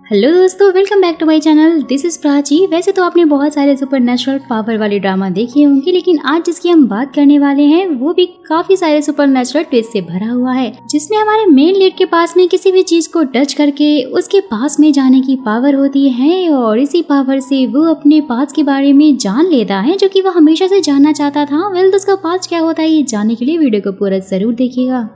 Hello दोस्तों, welcome back to my channel. This is Prachi. वैसे तो आपने बहुत सारे सुपर नेचुरल पावर वाले ड्रामा देखे होंगे, लेकिन आज जिसकी हम बात करने वाले हैं वो भी काफी सारे सुपर नेचुरल ट्विस्ट से भरा हुआ है, जिसमें हमारे मेन लीड के पास में किसी भी चीज को टच करके उसके पास में जाने की पावर होती है और इसी पावर से वो अपने पास के बारे में जान लेता है जो कि वो हमेशा से जानना चाहता था। वेल, तो उसका पास क्या होता है ये जानने के लिए वीडियो को पूरा जरूर देखिएगा।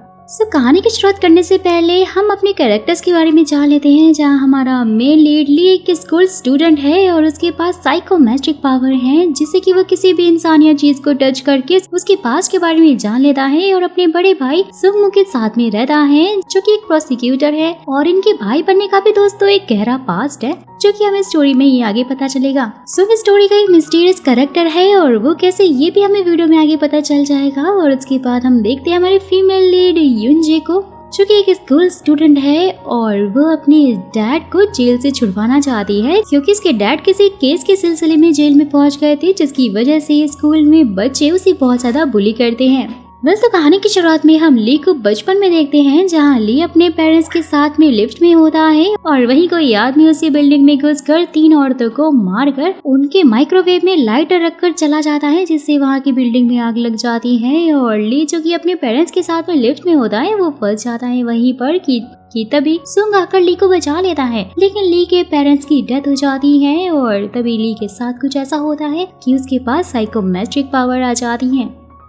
कहानी की शुरुआत करने से पहले हम अपने कैरेक्टर्स के बारे में जान लेते हैं, जहां हमारा मेन लीड ली एक स्कूल स्टूडेंट है और उसके पास साइकोमेट्रिक पावर है, जिससे कि वो किसी भी इंसान या चीज को टच करके उसके पास के बारे में जान लेता है और अपने बड़े भाई सुंगमू के साथ में रहता है, जो कि एक प्रोसिक्यूटर है। और इनके भाई बनने का भी दोस्तों एक गहरा पास्ट है, जो कि हमें स्टोरी में ही आगे पता चलेगा। सो स्टोरी का एक मिस्टीरियस कैरेक्टर है और वो कैसे ये भी हमें वीडियो में आगे पता चल जाएगा। और उसके बाद हम देखते हैं हमारे फीमेल लीड युनजे को, जो कि एक स्कूल स्टूडेंट है और वो अपने डैड को जेल से छुड़वाना चाहती है, क्योंकि इसके डैड किसी केस के सिलसिले में जेल में पहुंच गए थे, जिसकी वजह से स्कूल में बच्चे उसे बहुत ज्यादा बुली करते हैं। वैसे तो कहानी की शुरुआत में हम ली को बचपन में देखते हैं, जहां ली अपने पेरेंट्स के साथ में लिफ्ट में होता है और वहीं कोई आदमी उसी बिल्डिंग में घुसकर 3 औरतों को मारकर उनके माइक्रोवेव में लाइटर रखकर चला जाता है, जिससे वहां की बिल्डिंग में आग लग जाती है। और ली जो कि अपने पेरेंट्स के साथ में लिफ्ट में होता है वो फंस जाता है वहीं पर कि तभी सुंग आकर ली को बचा लेता है, लेकिन ली के पेरेंट्स की डेथ हो जाती है और तभी ली के साथ कुछ ऐसा होता है कि उसके पास साइकोमेट्रिक पावर आ जाती है।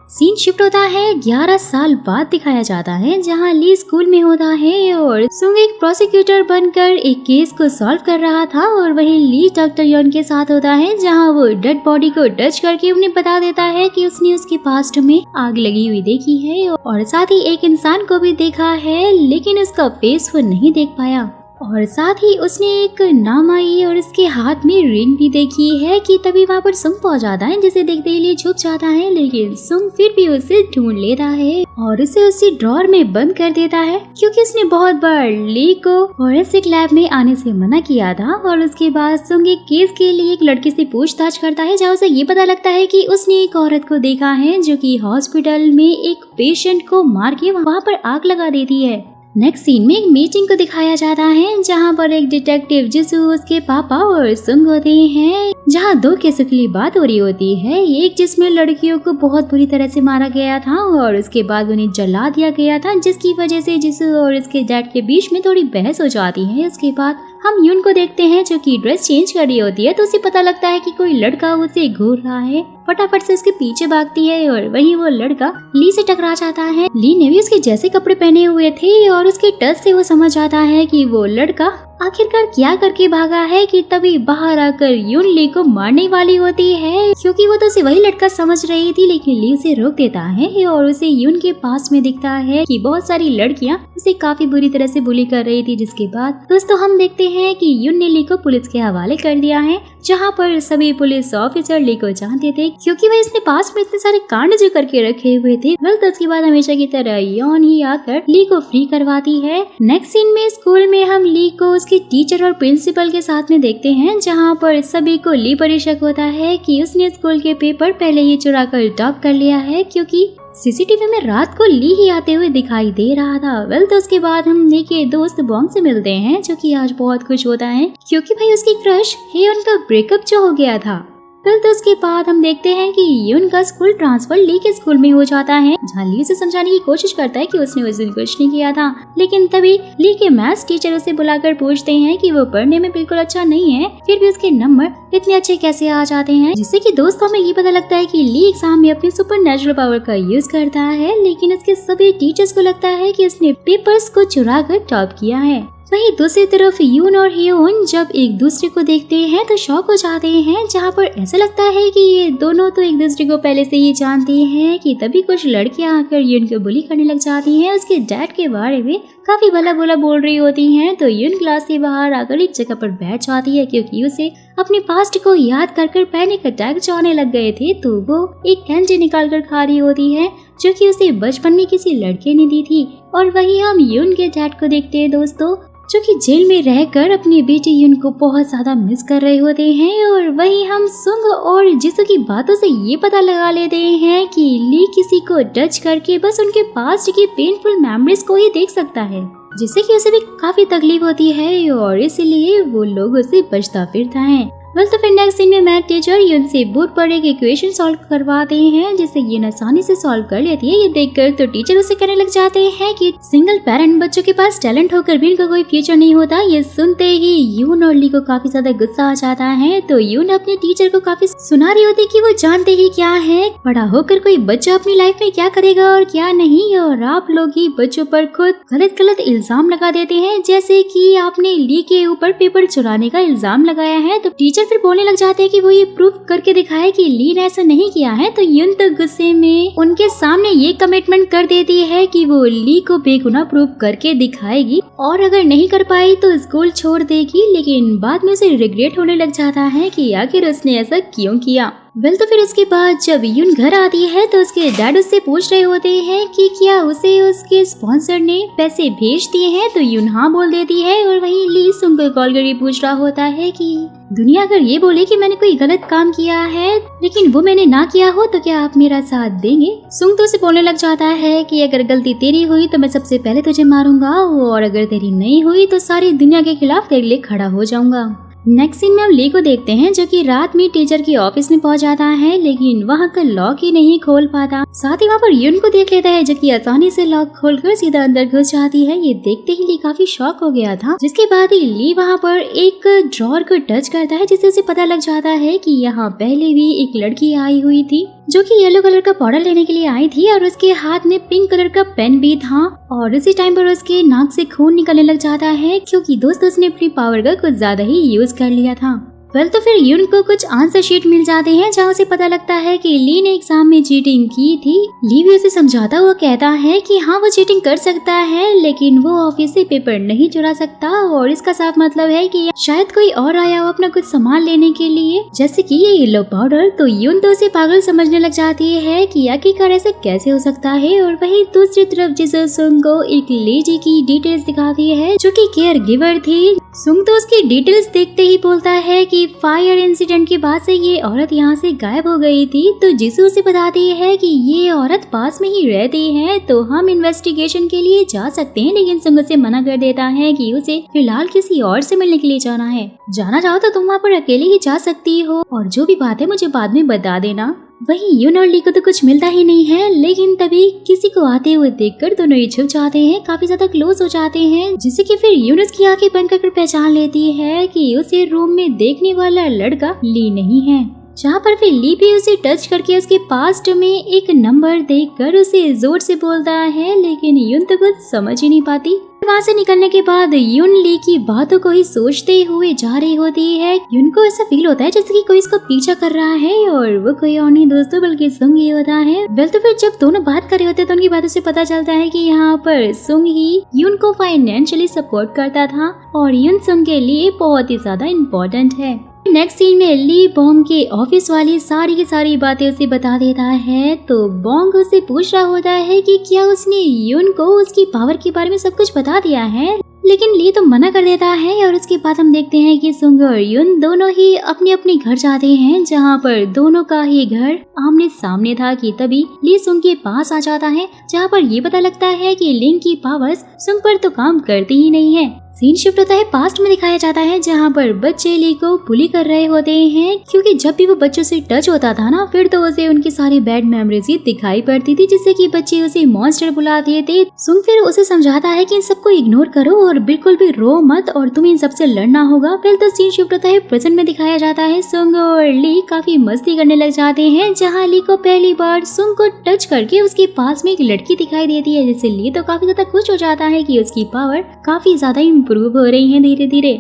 सीन शिफ्ट होता है 11 साल बाद दिखाया जाता है, जहां ली स्कूल में होता है और सुंग एक प्रोसिक्यूटर बनकर एक केस को सॉल्व कर रहा था और वहीं ली डॉक्टर योन के साथ होता है, जहां वो डेड बॉडी को टच करके उन्हें बता देता है कि उसने उसके पास्ट में आग लगी हुई देखी है और साथ ही एक इंसान को भी देखा है, लेकिन उसका फेस वो नहीं देख पाया। और साथ ही उसने एक नाम आई और उसके हाथ में रिंग भी देखी है कि तभी वहाँ पर सुंग पहुंच जाता है, जिसे देखते ही ली छुप जाता है, लेकिन सुंग फिर भी उसे ढूंढ लेता है और उसे उसी ड्रॉर में बंद कर देता है, क्योंकि उसने बहुत बार ली को फॉरेंसिक लैब में आने से मना किया था। और उसके बाद सुंग एक केस के लिए एक लड़के से पूछताछ करता है, जहाँ उसे ये पता लगता है कि उसने एक औरत को देखा है जो कि हॉस्पिटल में एक पेशेंट को मार के वहाँ पर आग लगा देती है। नेक्स्ट सीन में एक मीटिंग को दिखाया जाता है, जहां पर एक डिटेक्टिव जिसु, उसके पापा और सुंग होते हैं, जहां 2 केसों की बात हो रही होती है। एक जिसमें लड़कियों को बहुत बुरी तरह से मारा गया था और उसके बाद उन्हें जला दिया गया था, जिसकी वजह से जिसु और उसके डैड के बीच में थोड़ी बहस हो जाती है। उसके बाद हम यून को देखते हैं जो कि ड्रेस चेंज कर रही होती है, तो उसे पता लगता है कि कोई लड़का उसे घूर रहा है। फटाफट से उसके पीछे भागती है और वहीं वो लड़का ली से टकरा जाता है। ली ने भी उसके जैसे कपड़े पहने हुए थे और उसके टच से वो समझ जाता है कि वो लड़का आखिरकार क्या करके भागा है, कि तभी बाहर आकर यून ली को मारने वाली होती है, क्योंकि वो तो उसे वही लड़का समझ रही थी, लेकिन ली उसे रोक देता है और उसे यून के पास में दिखता है कि बहुत सारी लड़कियां उसे काफी बुरी तरह से बुली कर रही थी। जिसके बाद दोस्तों हम देखते हैं कि यून ने ली को पुलिस के हवाले कर दिया है, जहाँ पर सभी पुलिस ऑफिसर ली को जानते थे, क्योंकि वह इसने पास में इतने सारे कांड जो करके रखे हुए थे। वेल, तो उसके बाद हमेशा की तरह योन ही आकर ली को फ्री करवाती है। नेक्स्ट सीन में स्कूल में हम ली को उसके टीचर और प्रिंसिपल के साथ में देखते हैं, जहाँ पर सभी को ली पर शक होता है कि उसने स्कूल के पेपर पहले ही चुरा कर टॉप कर लिया है, क्योंकि सीसीटीवी में रात को ली ही आते हुए दिखाई दे रहा था। वेल, तो उसके बाद हम ली के दोस्त बॉन्ग से मिलते हैं, जो कि आज बहुत खुश होता है, क्योंकि भाई उसकी क्रश है उनका ब्रेकअप जो हो गया था। फिर तो उसके बाद हम देखते हैं कि यून का स्कूल ट्रांसफर ली के स्कूल में हो जाता है, जहाँ ली उसे समझाने की कोशिश करता है कि उसने उस दिन कुछ नहीं किया था, लेकिन तभी ली के मैथ्स टीचर उसे बुलाकर पूछते हैं कि वो पढ़ने में बिल्कुल अच्छा नहीं है, फिर भी उसके नंबर इतने अच्छे कैसे आ जाते हैं, जिससे कि दोस्तों में ये पता लगता है कि ली एग्जाम में अपनी सुपर नेचुरल पावर का यूज करता है, लेकिन उसके सभी टीचर्स को लगता है कि उसने पेपर्स को चुरा कर टॉप किया है। वहीं दूसरी तरफ यून और हियोन जब एक दूसरे को देखते हैं तो शॉक हो जाते हैं, जहाँ पर ऐसा लगता है कि ये दोनों तो एक दूसरे को पहले से ही जानती हैं, कि तभी कुछ लड़कियां आकर यून को बुली करने लग जाती हैं। उसके डैड के बारे में काफी भला बुरा बोल रही होती हैं, तो यून क्लास से बाहर आकर एक जगह पर बैठ जाती है, क्योंकि उसे अपने पास्ट को याद कर पैनिक अटैक जो आने लग गए थे, तो वो एक कैंडी निकाल कर खा रही होती है, जो कि उसे बचपन में किसी लड़के ने दी थी। और वही हम यून के डैड को देखते हैं दोस्तों, जो कि जेल में रहकर अपनी बेटी यून को बहुत ज्यादा मिस कर रहे होते हैं। और वहीं हम सुंग और जिसू की बातों से ये पता लगा लेते हैं कि ली किसी को टच करके बस उनके पास्ट की पेनफुल मेमोरीज को ही देख सकता है, जिससे कि उसे भी काफी तकलीफ होती है और इसलिए वो लोगों से बचता फिरता है। तो फिर नेक्स्ट सीन में मैथ टीचर यून से बोर्ड पर एक इक्वेशन सॉल्व करवाते हैं, जिसे यून आसानी से सॉल्व कर लेती है। ये देखकर तो टीचर उसे कहने लग जाते हैं कि सिंगल पेरेंट बच्चों के पास टैलेंट होकर भी इनका कोई फ्यूचर नहीं होता। ये सुनते ही यून और ली को काफी ज्यादा गुस्सा आ जाता है। तो यून अपने टीचर को काफी सुना रही होती कि वो जानते ही क्या है, बड़ा होकर कोई बच्चा अपनी लाइफ में क्या करेगा और क्या नहीं, और आप लोग ही बच्चों पर खुद गलत गलत इल्जाम लगा देते हैं, जैसे कि आपने ली के ऊपर पेपर चुराने का इल्जाम लगाया है। तो टीचर फिर बोलने लग जाते हैं कि वो ये प्रूफ करके दिखाए कि ली ने ऐसा नहीं किया है। तो यून तो गुस्से में उनके सामने ये कमिटमेंट कर देती है कि वो ली को बेगुनाह प्रूफ करके दिखाएगी और अगर नहीं कर पाई तो स्कूल छोड़ देगी। लेकिन बाद में उसे रिग्रेट होने लग जाता है कि आखिर उसने ऐसा क्यों किया। तो फिर उसके बाद जब यून घर आती है तो उसके डैड उससे पूछ रहे होते हैं कि क्या उसे उसके स्पॉन्सर ने पैसे भेज दिए हैं। तो यून हाँ बोल देती है। और वहीं ली सुंग को कॉल करके पूछ रहा होता है कि दुनिया अगर ये बोले कि मैंने कोई गलत काम किया है लेकिन वो मैंने ना किया हो तो क्या आप मेरा साथ देंगे। सुंग तो उसे बोलने लग जाता है कि अगर गलती तेरी हुई तो मैं सबसे पहले तुझे मारूंगा और अगर तेरी नहीं हुई तो सारी दुनिया के खिलाफ तेरे लिए खड़ा हो जाऊंगा। नेक्स्ट सीन में हम ली को देखते हैं जो कि रात में टीचर की ऑफिस में पहुंच जाता है, लेकिन वहां का लॉक ही नहीं खोल पाता। साथ ही वहां पर यून को देख लेता है जो कि आसानी से लॉक खोलकर सीधा अंदर घुस जाती है। ये देखते ही ली काफी शॉक हो गया था, जिसके बाद ही ली वहां पर एक ड्रॉर को टच करता है, जिससे उसे पता लग जाता है कि यहाँ पहले भी एक लड़की आई हुई थी जो कि येलो कलर का पाउडर लेने के लिए आई थी और उसके हाथ में पिंक कलर का पेन भी था। और उसी टाइम पर उसके नाक से खून निकलने लग जाता है क्योंकि दोस्त उसने अपनी पावर का कुछ ज्यादा ही यूज कर लिया था। तो फिर यून को कुछ आंसर शीट मिल जाते हैं जहाँ उसे पता लगता है कि ली ने एग्जाम में चीटिंग की थी। ली भी उसे समझाता हुआ कहता है कि हाँ वो चीटिंग कर सकता है लेकिन वो ऑफिस से पेपर नहीं चुरा सकता, और इसका साफ मतलब है कि शायद कोई और आया हो अपना कुछ सामान लेने के लिए, जैसे कि ये येलो पाउडर। तो यून तो उसे पागल समझने लग जाती है कि आखिरकार ऐसा कैसे हो सकता है। और वहीं दूसरी तरफ जिसे सुंग को एक लेडी की डिटेल्स दिखाती है जो कि केयर गिवर थी। सुंग तो उसकी डिटेल्स देखते ही बोलता है कि फायर इंसिडेंट के बाद से ये औरत यहाँ से गायब हो गई थी। तो जिसू उसे बताती है कि ये औरत पास में ही रहती है तो हम इन्वेस्टिगेशन के लिए जा सकते हैं, लेकिन सुंग उसे मना कर देता है कि उसे फिलहाल किसी और से मिलने के लिए जाना है। जाना चाहो तो तुम वहाँ पर अकेले ही जा सकती हो और जो भी बात है मुझे बाद में बता देना। वहीं यून और ली को तो कुछ मिलता ही नहीं है, लेकिन तभी किसी को आते हुए देखकर दोनों ही छुप जाते हैं, काफी ज्यादा क्लोज हो जाते हैं, जिससे कि फिर यून उसकी आंखें बंद कर पहचान लेती है कि उसे रूम में देखने वाला लड़का ली नहीं है। जहाँ पर फिर ली भी उसे टच करके उसके पास्ट में एक नंबर देखकर उसे जोर से बोलता है, लेकिन यून तो कुछ समझ ही नहीं पाती। वहाँ से निकलने के बाद यून ली की बातों को ही सोचते हुए जा रही होती है। यून को ऐसा फील होता है जैसे कि कोई इसको पीछा कर रहा है और वो कोई और नहीं दोस्तों बल्कि सुंग ही होता है। तो फिर जब दोनों बात कर रहे होते हैं तो उनकी बातों से पता चलता है कि यहाँ पर सुंग ही यून को फाइनेंशियली सपोर्ट करता था और यून सुंग के लिए बहुत ही ज्यादा इम्पोर्टेंट है। नेक्स्ट सीन में ली बॉन्ग के ऑफिस वाली सारी की सारी बातें उसे बता देता है। तो बॉन्ग उसे पूछ रहा होता है कि क्या उसने यून को उसकी पावर के बारे में सब कुछ बता दिया है, लेकिन ली तो मना कर देता है। और उसके बाद हम देखते हैं कि सुंग और यून दोनों ही अपने अपने घर जाते हैं, जहाँ पर दोनों का ही घर आमने सामने था कि तभी ली सुंग के पास आ जाता है, जहाँ पर ये पता लगता है कि लिंग की पावर्स सुंग पर तो काम करती ही नहीं है। सीन शिफ्ट होता है पास्ट में दिखाया जाता है, जहाँ पर बच्चे ली को बुली कर रहे होते हैं, क्योंकि जब भी वो बच्चों से टच होता था ना फिर तो उसे उनकी सारी बैड मेमोरीज ही दिखाई पड़ती थी, जिससे कि बच्चे उसे मॉन्स्टर बुलाते थे। सुंग फिर उसे समझाता है कि इन सबको इग्नोर करो और बिल्कुल भी रो मत और तुम्हें इन सबसे लड़ना होगा। फिर तो सीन शिफ्ट होता है प्रेजेंट में दिखाया जाता है, सुंग और ली काफी मस्ती करने लग जाते हैं, जहाँ ली को पहली बार सुंग को टच करके उसके पास में एक लड़की दिखाई देती है, जिससे ली तो काफी ज्यादा खुश हो जाता है कि उसकी पावर काफी ज्यादा इम्प्रूव हो रही है धीरे धीरे।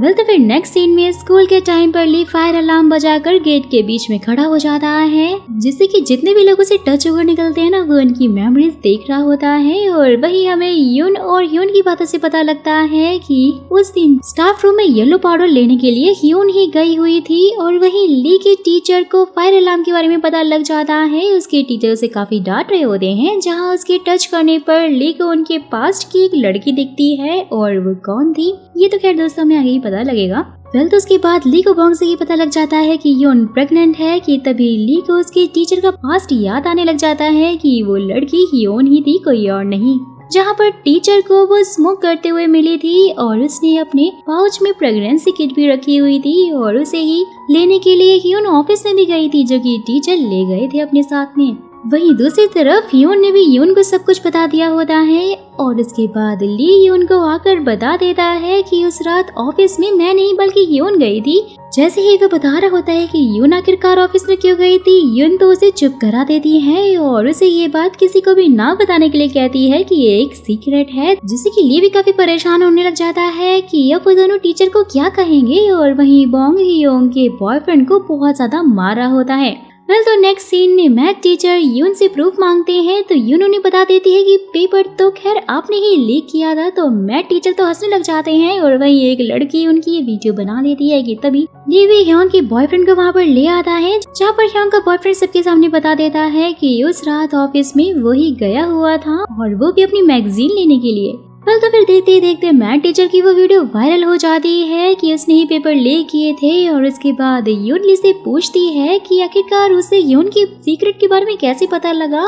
वेल तो फिर नेक्स्ट सीन में स्कूल के टाइम पर ली फायर अलार्म बजाकर गेट के बीच में खड़ा हो जाता है, जिससे कि जितने भी लोगों से टच होकर निकलते हैं ना वो उनकी मेमोरीज देख रहा होता है। और वही हमें यून और ह्यून की बातों से पता लगता है कि उस दिन स्टाफ रूम में येलो पाउडर लेने के लिए ह्यून ही गई हुई थी। और वही ली के टीचर को फायर अलार्म के बारे में पता लग जाता है। उसके टीचर उसे काफी डांट रहे होते हैं, जहाँ उसके टच करने पर ली को उनके पास्ट की एक लड़की दिखती है। और वो कौन थी ये तो खैर दोस्तों में आगे ही पता लगेगा। वेल तो उसके बाद ली को बॉन्ग से ये पता लग जाता है कि यून प्रेग्नेंट है कि तभी ली को उसके टीचर का पास्ट याद आने लग जाता है कि वो लड़की यून ही थी, कोई और नहीं। जहाँ पर टीचर को वो स्मोक करते हुए मिली थी और उसने अपने पाउच में प्रेगनेंसी किट भी रखी हुई थी और उसे ही लेने के लिए यून ऑफिस में भी गई थी, जो कि टीचर ले गए थे अपने साथ में। वहीं दूसरी तरफ यून ने भी यून को सब कुछ बता दिया होता है और इसके बाद ली यून को आकर बता देता है कि उस रात ऑफिस में मैं नहीं बल्कि यून गई थी। जैसे ही वो बता रहा होता है कि यून आखिरकार ऑफिस में क्यों गई थी, यून तो उसे चुप करा देती है और उसे ये बात किसी को भी ना बताने के लिए कहती है कि ये एक सीक्रेट है, जिससे कि ली भी काफी परेशान होने लग जाता है कि अब वो दोनों टीचर को क्या कहेंगे। और वहीं बॉन्ग ह्योंग के बॉयफ्रेंड को बहुत ज्यादा मार रहा होता है। वेल तो नेक्स्ट सीन में मैथ टीचर यून से प्रूफ मांगते हैं तो यून उन्हें बता देती है कि पेपर तो खैर आपने ही लीक किया था। तो मैथ टीचर तो हंसने लग जाते हैं और वहीं एक लड़की उनकी ये वीडियो बना देती है कि तभी ली भी ह्योंग के बॉयफ्रेंड को वहाँ पर ले आता है, जहाँ पर ह्योंग का बॉयफ्रेंड सबके सामने बता देता है कि उस रात ऑफिस में वही गया हुआ था और वो भी अपनी मैगजीन लेने के लिए। वेल तो फिर देखते ही देखते मैथ टीचर की वो वीडियो वायरल हो जाती है कि उसने ही पेपर लीक किए थे। और उसके बाद यून ली से पूछती है कि आखिरकार उसे यून की सीक्रेट के बारे में कैसे पता लगा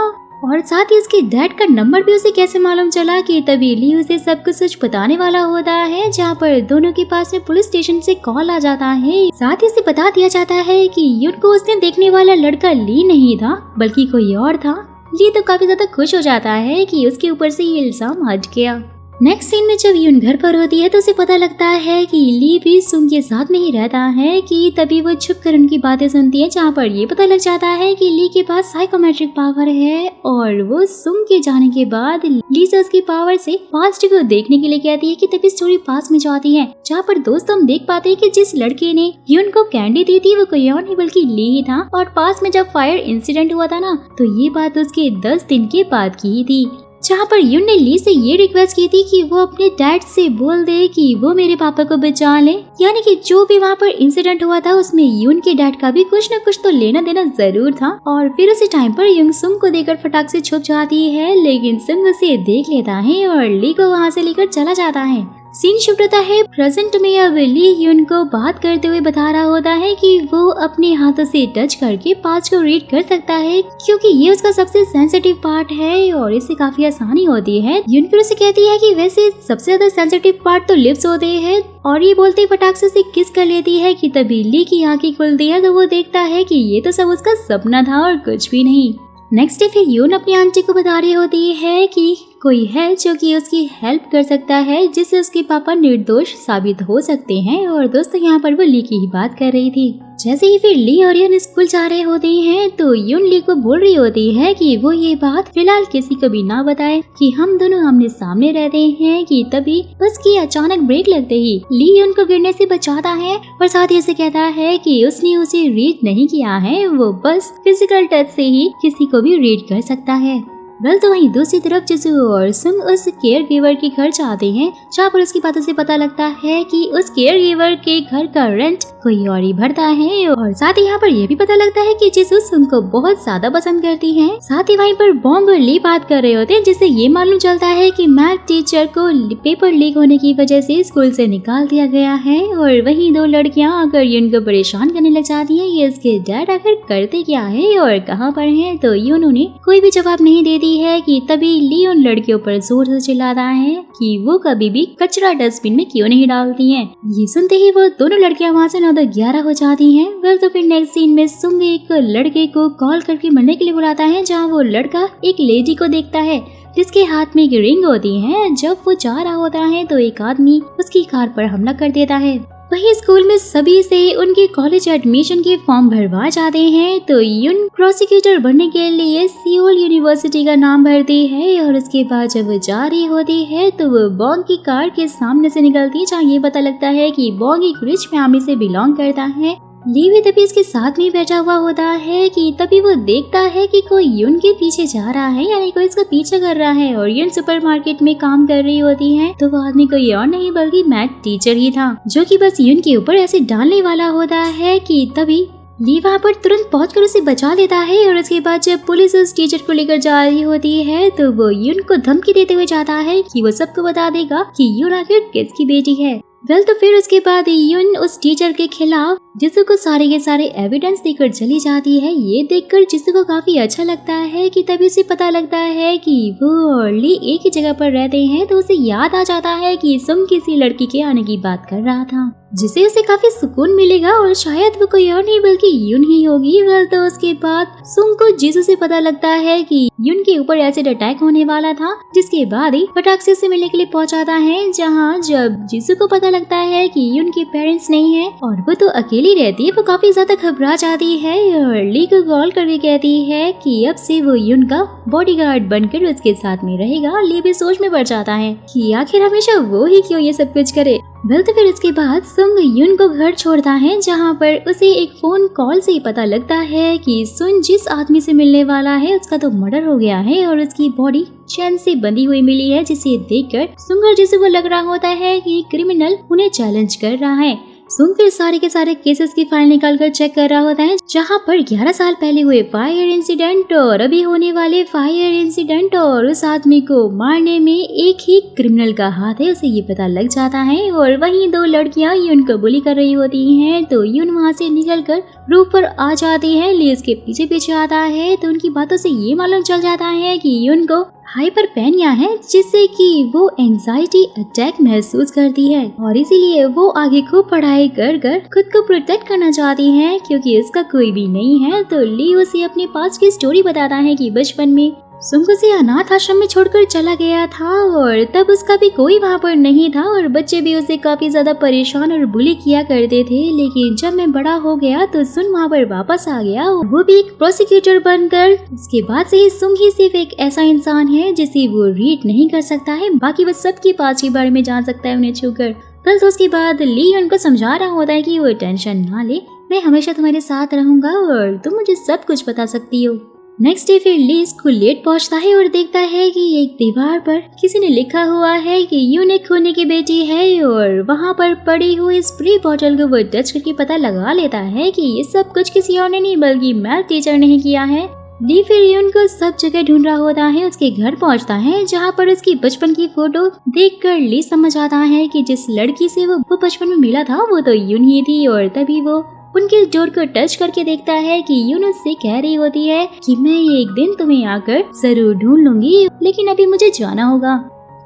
और साथ ही उसके डैड का नंबर भी उसे कैसे मालूम चला। कि तभी ली उसे सब कुछ सच बताने वाला होता है, जहाँ पर दोनों के पास में पुलिस स्टेशन से कॉल आ जाता है। साथ ही उसे बता दिया जाता है कि यून को उसने देखने वाला लड़का ली नहीं था बल्कि कोई और था। ली तो काफी ज्यादा खुश हो जाता है कि उसके ऊपर से ये इल्जाम हट गया। नेक्स्ट सीन में जब यून घर पर होती है तो उसे पता लगता है कि ली भी सुंग के साथ नहीं रहता है। कि तभी वो छुप कर उनकी बातें सुनती है, जहाँ पर ये पता लग जाता है कि ली के पास साइकोमेट्रिक पावर है। और वो सुंग के जाने के बाद ली से उसकी पावर से पास्ट को देखने के लिए कहती है कि तभी स्टोरी पास में जाती है, जहाँ पर दोस्तों हम देख पाते हैं कि जिस लड़के ने यून को कैंडी दी थी वो कोई और नहीं बल्कि ली ही था। और पास में जब फायर इंसिडेंट हुआ था ना तो ये बात उसके 10 दिन के बाद की ही थी, जहाँ पर यून ने ली से ये रिक्वेस्ट की थी कि वो अपने डैड से बोल दे कि वो मेरे पापा को बचा ले। यानी कि जो भी वहाँ पर इंसिडेंट हुआ था उसमें यून के डैड का भी कुछ न कुछ तो लेना देना जरूर था। और फिर उसी टाइम पर यून सुंग को देकर फटाक से छुप जाती है, लेकिन सुंग उसे देख लेता है और ली को वहाँ से लेकर चला जाता है। सीन शुरू होता है प्रेजेंट में। अब ली यून को बात करते हुए बता रहा होता है कि वो अपने हाथों से टच करके पास्ट को रीड कर सकता है, क्योंकि ये उसका सबसे सेंसिटिव पार्ट है और इससे काफी आसानी होती है। यून फिर उसे कहती है कि वैसे सबसे ज्यादा सेंसिटिव पार्ट तो लिप्स होते हैं, और ये बोलते ही फटाक से किस कर लेती है। कि तभी ली की आंखें खुलती है तो वो देखता है कि ये तो सब उसका सपना था और कुछ भी नहीं। नेक्स्ट डे फिर यून अपनी आंटी को बता रही होती है कि कोई है जो कि उसकी हेल्प कर सकता है, जिससे उसके पापा निर्दोष साबित हो सकते हैं। और दोस्तों यहाँ पर वो ली की ही बात कर रही थी। जैसे ही फिर ली और यून स्कूल जा रहे होते हैं तो यून ली को बोल रही होती है कि वो ये बात फिलहाल किसी को भी ना बताए कि हम दोनों आमने सामने रहते हैं। कि तभी उसकी अचानक ब्रेक लगते ही ली यून को गिरने से बचाता है और साथ ही उसे कहता है कि उसने उसे रीड नहीं किया है, वो बस फिजिकल टच से ही किसी को भी रीड कर सकता है। वेल तो वहीं दूसरी तरफ जिसू और सुंग उस केयर गिवर के घर जाते हैं, जहाँ पर उसकी बातों से पता लगता है कि उस केयर गिवर के घर का रेंट कोई और ही भरता है। और साथ ही यहाँ पर यह भी पता लगता है कि जिसू सुंग को बहुत ज्यादा पसंद करती है। साथ ही वहीं पर बॉन्ग और ली बात कर रहे होते हैं, जिससे ये मालूम चलता है कि मैथ टीचर को पेपर लीक होने की वजह से स्कूल से निकाल दिया गया है। और वहीं दो लड़कियां आकर यून को परेशान करने लग जाती है, ये इसके डैड आखिर करते क्या है और कहाँ पर है। तो यून उन्हें कोई भी जवाब नहीं देती है। कि तभी ली उन लड़कियों पर जोर से चिल्लाता है कि वो कभी भी कचरा डस्टबिन में क्यों नहीं डालती हैं। ये सुनते ही वो दोनों लड़कियां वहाँ से 9-11 हो जाती हैं। वेल तो फिर नेक्स्ट सीन में सुंग एक लड़के को कॉल करके मरने के लिए बुलाता है, जहाँ वो लड़का एक लेडी को देखता है जिसके हाथ में एक रिंग होती है। जब वो जा रहा होता है तो एक आदमी उसकी कार पर हमला कर देता है। वही स्कूल में सभी से उनके कॉलेज एडमिशन के फॉर्म भरवा जाते हैं तो यून प्रोसिक्यूटर बनने के लिए सियोल यूनिवर्सिटी का नाम भरती है और उसके बाद जब वो जा रही होती है तो वो बॉन्ग की कार के सामने से निकलती है, जहाँ ये पता लगता है कि बॉन्ग एक रिच फैमिली से बिलोंग करता है। ली भी तभी इसके साथ में बैठा हुआ होता है कि तभी वो देखता है कि कोई यून के पीछे जा रहा है, यानी कोई इसका पीछा कर रहा है और यून सुपरमार्केट में काम कर रही होती है। तो वो आदमी कोई और नहीं बल्कि मैथ टीचर ही था, जो कि बस यून के ऊपर ऐसे डालने वाला होता है कि तभी ली वहाँ पर तुरंत पहुंचकर उसे बचा लेता है। और उसके बाद जब पुलिस उस टीचर को लेकर जा रही होती है तो वो यून को धमकी देते हुए जाता है कि वो सबको बता देगा कि यून आखिर किसकी बेटी है। तो फिर उसके बाद यून उस टीचर के खिलाफ जिसू को सारे के सारे एविडेंस देकर चली जाती है। ये देखकर जिसू को काफी अच्छा लगता है कि तभी उसे पता लगता है कि वो और ली एक ही जगह पर रहते हैं। तो उसे याद आ जाता है कि सुंग किसी लड़की के आने की बात कर रहा था, जिसे उसे काफी सुकून मिलेगा और शायद वो कोई और नहीं बल्कि यून ही होगी। तो उसके बाद सुंग को जीसू से पता लगता है कि यून के ऊपर एसिड अटैक होने वाला था, जिसके बाद ही फटाक से उसे मिलने के लिए पहुंचाता है। जहां जब जीसू को पता लगता है कि यून के पेरेंट्स नहीं है और वो तो अकेली रहती है, वो काफी ज्यादा घबरा जाती है और ली को कॉल करके कहती है कि अब से वो यून का बॉडीगार्ड बनकर उसके साथ में रहेगा। ली भी सोच में पड़ जाता है कि आखिर हमेशा वो ही क्यों ये सब कुछ करे। तो फिर उसके बाद सुंग यून को घर छोड़ता है, जहाँ पर उसे एक फोन कॉल से पता लगता है कि सुन जिस आदमी से मिलने वाला है उसका तो मर्डर हो गया है और उसकी बॉडी चैन से बंधी हुई मिली है, जिसे देखकर सुंग और जिसू को लग रहा होता है कि क्रिमिनल उन्हें चैलेंज कर रहा है। सुंग फिर सारे के सारे केसेस की फाइल निकाल कर चेक कर रहा होता है, जहाँ पर 11 साल पहले हुए फायर इंसिडेंट और अभी होने वाले फायर इंसिडेंट और उस आदमी को मारने में एक ही क्रिमिनल का हाथ है, उसे ये पता लग जाता है। और वहीं 2 लड़कियां यून को बुली कर रही होती हैं, तो यून वहाँ से निकलकर रूफ पर आ जाती है। ली उसके पीछे पीछे आता है तो उनकी बातों से ये मालूम चल जाता है कि यून को हाइपरपेनिया है, जिससे कि वो एंजाइटी अटैक महसूस करती है और इसीलिए वो आगे खूब पढ़ाई कर कर खुद को प्रोटेक्ट करना चाहती है, क्योंकि उसका कोई भी नहीं है। तो ली उसे अपने पास की स्टोरी बताता है कि बचपन में सुंग उसे अनाथ आश्रम में छोड़कर चला गया था और तब उसका भी कोई वहाँ पर नहीं था और बच्चे भी उसे काफी ज्यादा परेशान और बुली किया करते थे। लेकिन जब मैं बड़ा हो गया तो सुंग वहाँ पर वापस आ गया, वो भी एक प्रोसिक्यूटर बनकर। उसके बाद से ही सुंग ही सिर्फ एक ऐसा इंसान है जिसे वो रीड नहीं कर सकता है, बाकी वो सबके पास के बारे में जान सकता है उन्हें छूकर। तो उसके बाद ली उनको समझा रहा होता है कि वो टेंशन ना ले, मैं हमेशा तुम्हारे साथ रहूंगा और तुम मुझे सब कुछ बता सकती हो। नेक्स्ट डे फिर ली स्कूल लेट पहुंचता है और देखता है कि एक दीवार पर किसी ने लिखा हुआ है कि यून एक खूनी की बेटी है और वहां पर पड़ी हुई स्प्रे बॉटल को वो टच करके पता लगा लेता है कि ये सब कुछ किसी और ने नहीं बल्कि मैथ टीचर ने ही किया है। ली फिर यून को सब जगह ढूंढ रहा होता है, उसके घर पहुंचता है जहां पर उसकी बचपन की फोटो देखकर ली समझ आता है कि जिस लड़की से वो बचपन में मिला था वो तो यून ही थी। और तभी वो उनके डोर को टच करके देखता है कि यून उससे कह रही होती है कि मैं एक दिन तुम्हें आकर जरूर ढूंढ लूंगी, लेकिन अभी मुझे जाना होगा।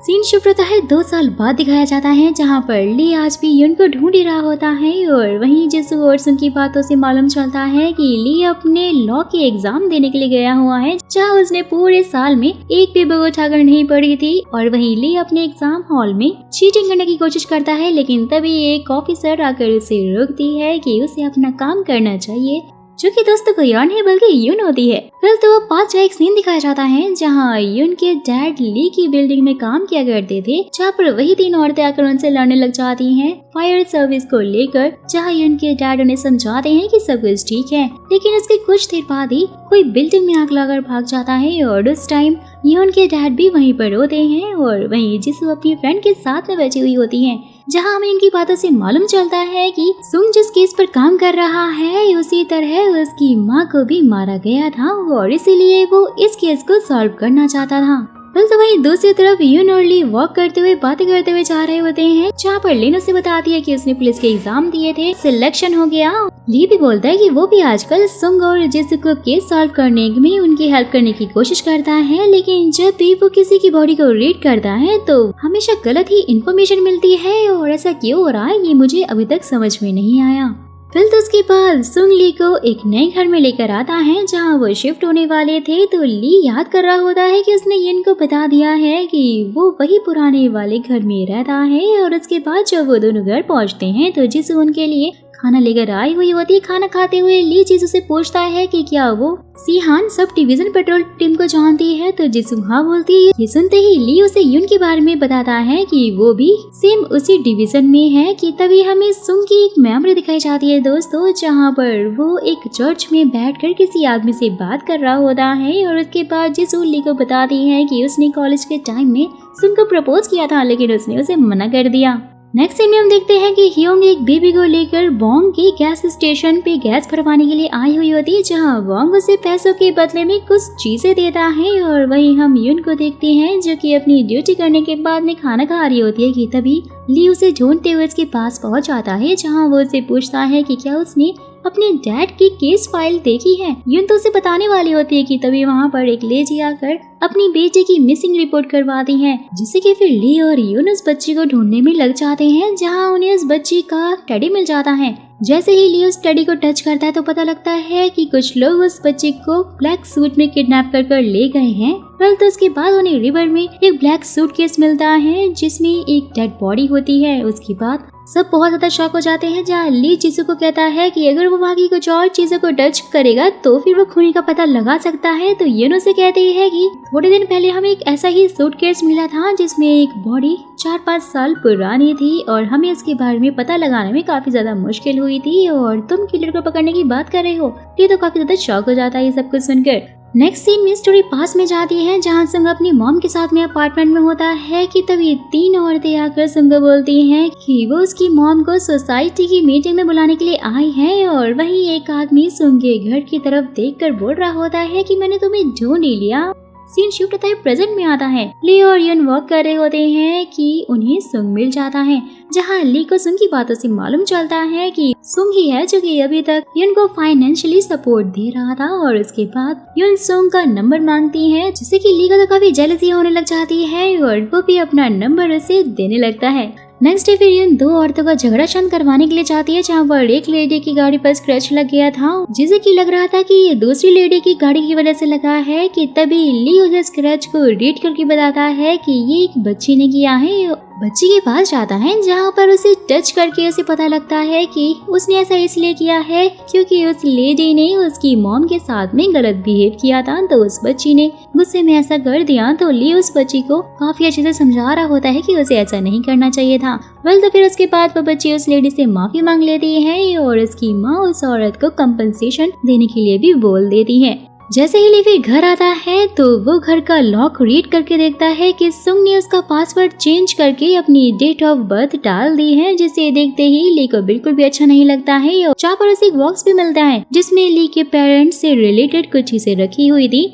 सीन शिफ्ट होता है 2 साल बाद दिखाया जाता है, जहाँ पर ली आज भी यून को ढूंढ ही रहा होता है और वहीं जिसू और सुन की बातों से मालूम चलता है कि ली अपने लॉ के एग्जाम देने के लिए गया हुआ है, जहाँ उसने पूरे साल में एक भी बुक उठाकर नहीं पढ़ी थी। और वहीं ली अपने एग्जाम हॉल में चीटिंग करने की कोशिश करता है, लेकिन तभी एक ऑफिसर आकर उसे रोकती है कि उसे अपना काम करना चाहिए, जो कि दोस्तों कोई और नहीं बल्कि यून होती है। फिर तो पास एक सीन दिखाया जाता है जहाँ यून के डैड ली की बिल्डिंग में काम किया करते थे, जहाँ पर वही 3 औरतें आकर उनसे लड़ने लग जाती हैं फायर सर्विस को लेकर, जहाँ यून के डैड उन्हें समझाते हैं कि सब कुछ ठीक है। लेकिन उसके कुछ देर बाद ही कोई बिल्डिंग में आग लगाकर भाग जाता है और उस टाइम यून के डैड भी वहीं पर होते हैं और वहीं जिसू अपनी फ्रेंड के साथ में बैठी हुई होती है, जहाँ हमें इनकी बातों से मालूम चलता है कि सुंग जिस केस पर काम कर रहा है उसी तरह उसकी माँ को भी मारा गया था और इसीलिए वो इस केस को सॉल्व करना चाहता था। तो वहीं दूसरी तरफ यून और ली वॉक करते हुए बातें करते हुए जा रहे होते हैं, जहाँ पर लिन उसे बताती है कि उसने पुलिस के एग्जाम दिए थे, सिलेक्शन हो गया। ली भी बोलता है कि वो भी आजकल सुंग और जिसू को केस सॉल्व करने में उनकी हेल्प करने की कोशिश करता है, लेकिन जब भी वो किसी की बॉडी को रीड करता है तो हमेशा गलत ही इंफॉर्मेशन मिलती है और ऐसा क्यों हो रहा है ये मुझे अभी तक समझ में नहीं आया। फिर तो उसके बाद सुंग ली को एक नए घर में लेकर आता है जहाँ वो शिफ्ट होने वाले थे। तो ली याद कर रहा होता है कि उसने युन को बता दिया है कि वो वही पुराने वाले घर में रहता है। और उसके बाद जब वो दोनों घर पहुँचते हैं तो जिसू उनके लिए खाना लेकर आई हुई होती है। खाना खाते हुए ली जिसू से पूछता है कि क्या वो Ceyhan sub division petrol team को जानती है। तो जिसू हाँ बोलती है। ये सुनते ही ली उसे युन के बारे में बताता है कि वो भी सेम उसी डिवीजन में है। कि तभी हमें सुंग की एक मेमोरी दिखाई जाती है दोस्तों, जहाँ पर वो एक चर्च में बैठकर किसी आदमी से बात कर रहा होता है। और उसके बाद जिसू ली को बताती है कि उसने कॉलेज के टाइम में सुंग को प्रपोज किया था, लेकिन उसने उसे मना कर दिया। नेक्स्ट सीन में हम देखते हैं कि ह्योंग एक बेबी को लेकर वोंग के गैस स्टेशन पे गैस भरवाने के लिए आई हुई होती है, जहां वोंग उसे पैसों के बदले में कुछ चीजें देता है। और वहीं हम युन को देखते हैं जो कि अपनी ड्यूटी करने के बाद में खाना खा रही होती है। कि तभी ली उसे ढूंढते हुए उसके पास पहुंच जाता है, जहां वो उसे पूछता है कि क्या उसने अपने डैड की केस फाइल देखी है। युन तो उसे बताने वाली होती है कि तभी वहाँ पर एक लेडी आकर अपनी बेटे की मिसिंग रिपोर्ट करवाती है, जिससे कि फिर ली और युन उस बच्ची को ढूंढने में लग जाते हैं, जहाँ उन्हें उस बच्ची का टेडी मिल जाता है। जैसे ही ली उस टेडी को टच करता है तो पता लगता है कि कुछ लोग उस बच्ची को ब्लैक सूट में किडनैप कर ले गए हैं। वेल तो उसके बाद उन्हें रिवर में एक ब्लैक सूटकेस मिलता है जिसमें एक डेड बॉडी होती है। उसके बाद सब बहुत ज्यादा शॉक हो जाते हैं, जहाँ ली जिसू को कहता है कि अगर वो बाकी कुछ और चीजों को टच करेगा तो फिर वो खूनी का पता लगा सकता है। तो युन से कहती है कि थोड़े दिन पहले हमें एक ऐसा ही सूटकेस मिला था जिसमें एक बॉडी 4-5 साल पुरानी थी और हमें इसके बारे में पता लगाने में काफी ज्यादा मुश्किल हुई थी, और तुम किलर को पकड़ने की बात कर रहे हो। ये तो काफी ज्यादा शॉक हो जाता है ये सब कुछ सुनकर। नेक्स्ट सीन में स्टोरी पास में जाती है, जहाँ संग अपनी मॉम के साथ में अपार्टमेंट में होता है। कि तभी 3 औरतें आकर संग को बोलती हैं कि वो उसकी मॉम को सोसाइटी की मीटिंग में बुलाने के लिए आई हैं। और वहीं एक आदमी सुंग के घर की तरफ देखकर बोल रहा होता है कि मैंने तुम्हें ढूंढ ही लिया। सीन शिफ्ट होता है प्रेजेंट में आता है। ली और युन वॉक कर रहे होते हैं कि उन्हें सुंग मिल जाता है, जहाँ ली को सुंग की बातों से मालूम चलता है कि सुंग ही है जो कि अभी तक युन को फाइनेंशियली सपोर्ट दे रहा था। और उसके बाद युन सुंग का नंबर मांगती है, जिससे कि ली को तो काफी जेलसी होने लग जाती है और वो भी अपना नंबर उसे देने लगता है। नेक्स्ट डे फिर युन 2 औरतों का झगड़ा शांत करवाने के लिए जाती है, जहाँ पर एक लेडी की गाड़ी पर स्क्रैच लग गया था, जिसे कि लग रहा था कि ये दूसरी लेडी की गाड़ी की वजह से लगा है। कि तभी ली उसे स्क्रैच को रीड करके बताता है कि ये एक बच्ची ने किया है। बच्ची के पास जाता है, जहाँ पर उसे टच करके उसे पता लगता है कि उसने ऐसा इसलिए किया है क्योंकि उस लेडी ने उसकी मॉम के साथ में गलत बिहेव किया था, तो उस बच्ची ने गुस्से में ऐसा कर दिया। तो ली उस बच्ची को काफी अच्छे से समझा रहा होता है कि उसे ऐसा नहीं करना चाहिए था। वेल तो फिर उसके बाद वो बच्ची उस लेडी से माफी मांग लेती है और उसकी माँ उस औरत को कंपनसेशन देने के लिए भी बोल देती है। जैसे ही ली घर आता है तो वो घर का लॉक रीड करके देखता है कि सुंग ने उसका पासवर्ड चेंज करके अपनी डेट ऑफ बर्थ डाल दी है, जिसे देखते ही ली को बिल्कुल भी अच्छा नहीं लगता है। जहाँ पर उसे एक बॉक्स भी मिलता है जिसमें ली के पेरेंट्स से रिलेटेड कुछ चीजें रखी हुई थी।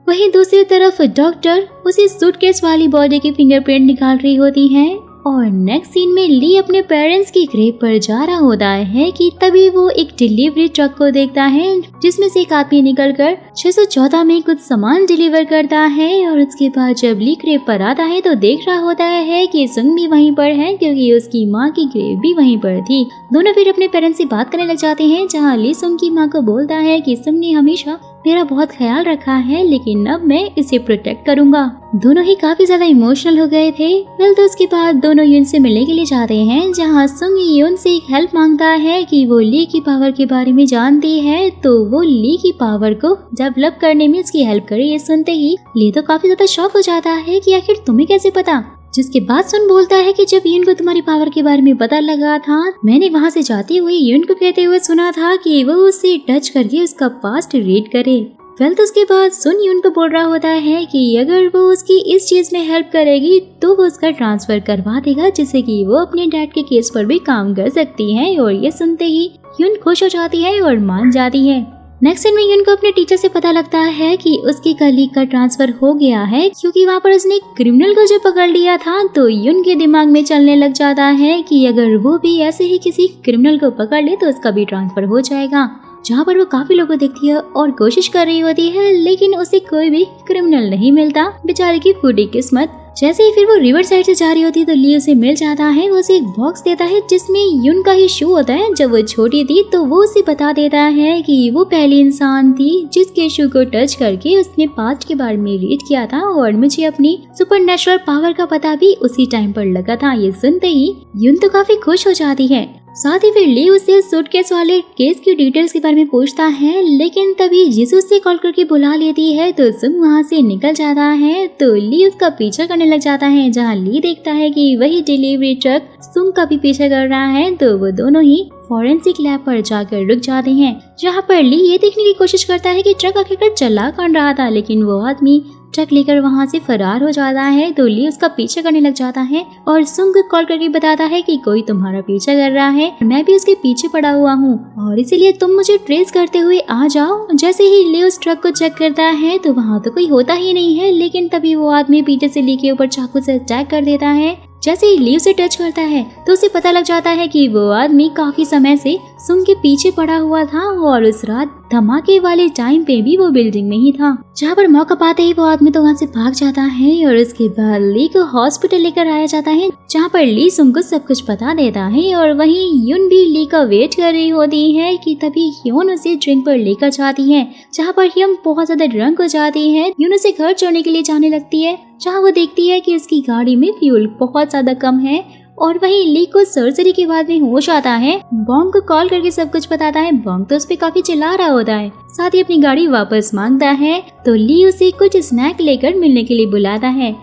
वहीं दूसरी तरफ डॉक्टर उसी सूटकेस वाली बॉडी की फिंगरप्रिंट निकाल रही होती है। और नेक्स्ट सीन में ली अपने पेरेंट्स की ग्रेव पर जा रहा होता है कि तभी वो एक डिलीवरी ट्रक को देखता है, जिसमें से एक आदमी निकलकर 614 में कुछ सामान डिलीवर करता है। और उसके बाद जब ली ग्रेव पर आता है तो देख रहा होता है कि सुंग भी वहीं पर है, क्योंकि उसकी माँ की ग्रेव भी वहीं पर थी। दोनों फिर अपने पेरेंट्स से बात करने लग जाते हैं, जहाँ ली सुंग की माँ को बोलता है कि सुंग ने हमेशा मेरा बहुत ख्याल रखा है, लेकिन अब मैं इसे प्रोटेक्ट करूंगा। दोनों ही काफी ज्यादा इमोशनल हो गए थे। वेल तो उसके बाद दोनों युन से मिलने के लिए जाते हैं, जहाँ सुंग युन से एक हेल्प मांगता है कि वो ली की पावर के बारे में जानती है, तो वो ली की पावर को डेवलप करने में उसकी हेल्प करे। ये सुनते ही ली तो काफी ज्यादा शॉक हो जाता है कि आखिर तुम्हें कैसे पता। जिसके बाद सुन बोलता है कि जब युन को तुम्हारी पावर के बारे में पता लगा था, मैंने वहाँ से जाते हुए युन को कहते हुए सुना था कि वो उसे टच करके उसका पास्ट रीड करे। वेल तो उसके बाद सुन युन को बोल रहा होता है कि अगर वो उसकी इस चीज में हेल्प करेगी तो वो उसका ट्रांसफर करवा देगा, जिससे कि वो अपने डैड के केस पर भी काम कर सकती है। और ये सुनते ही युन खुश हो जाती है और मान जाती है। नेक्स्ट सीन में युन को अपने टीचर से पता लगता है कि उसके कलीग का ट्रांसफर हो गया है, क्योंकि वहाँ पर उसने क्रिमिनल को जो पकड़ लिया था। तो युन के दिमाग में चलने लग जाता है कि अगर वो भी ऐसे ही किसी क्रिमिनल को पकड़ ले तो उसका भी ट्रांसफर हो जाएगा। जहाँ पर वो काफी लोगों को देखती है और कोशिश कर रही होती है, लेकिन उसे कोई भी क्रिमिनल नहीं मिलता। बेचारे की फूटी किस्मत। जैसे ही फिर वो रिवर साइड से जा रही होती है तो ली उसे मिल जाता है। वो उसे एक बॉक्स देता है जिसमें युन का ही शू होता है। जब वो छोटी थी तो वो उसे बता देता है कि वो पहली इंसान थी जिसके शू को टच करके उसने पास्ट के बारे में रीड किया था और मुझे अपनी सुपरनैचुरल पावर का पता भी उसी टाइम पर लगा था। ये सुनते ही युन तो काफी खुश हो जाती है। साथ ही फिर ली उससे सूटकेस वाले केस की डिटेल्स के बारे में पूछता है, लेकिन तभी जीसू से कॉल करके बुला लेती है तो सुंग वहाँ से निकल जाता है। तो ली उसका पीछा करने लग जाता है, जहाँ ली देखता है कि वही डिलीवरी ट्रक सुंग का भी पीछा कर रहा है। तो वो दोनों ही फॉरेंसिक लैब पर जाकर रुक जाते हैं, जहाँ पर ली ये देखने की कोशिश करता है कि ट्रक आखिरकार चला कौन रहा था, लेकिन वो आदमी ट्रक लेकर वहाँ से फरार हो जाता है। तो ली उसका पीछा करने लग जाता है और सुंग कॉल करके बताता है कि कोई तुम्हारा पीछा कर रहा है, मैं भी उसके पीछे पड़ा हुआ हूँ और इसीलिए तुम मुझे ट्रेस करते हुए आ जाओ। जैसे ही ली उस ट्रक को चेक करता है तो वहाँ तो कोई होता ही नहीं है, लेकिन तभी वो आदमी पीछे से ली के ऊपर चाकू से अटैक कर देता है। जैसे ही ली उसे टच करता है तो उसे पता लग जाता है कि वो आदमी काफी समय से सुंग के पीछे पड़ा हुआ था और उस रात धमाके वाले टाइम पे भी वो बिल्डिंग में ही था। जहाँ पर मौका पाते ही वो आदमी तो वहाँ से भाग जाता है और उसके बाद ली को हॉस्पिटल लेकर आया जाता है, जहाँ पर ली सुंग को सब कुछ बता देता है। और वहीं युन भी ली का वेट कर रही होती है कि तभी ह्योन उसे ड्रिंक पर लेकर जाती है, जहाँ पर ह्योन बहुत ज्यादा ड्रंक हो जाती है। युन उसे घर छोड़ने के लिए जाने लगती है, जहाँ वो देखती है कि उसकी गाड़ी में फ्यूल बहुत ज्यादा कम है। और वहीं ली को सर्जरी के बाद में होश आता है। बॉन्ग को कॉल करके सब कुछ बताता है। बॉन्ग तो उस पे काफी चिल्ला रहा होता है, साथ ही अपनी गाड़ी वापस मांगता है। तो ली उसे कुछ स्नैक लेकर मिलने के लिए बुलाता है।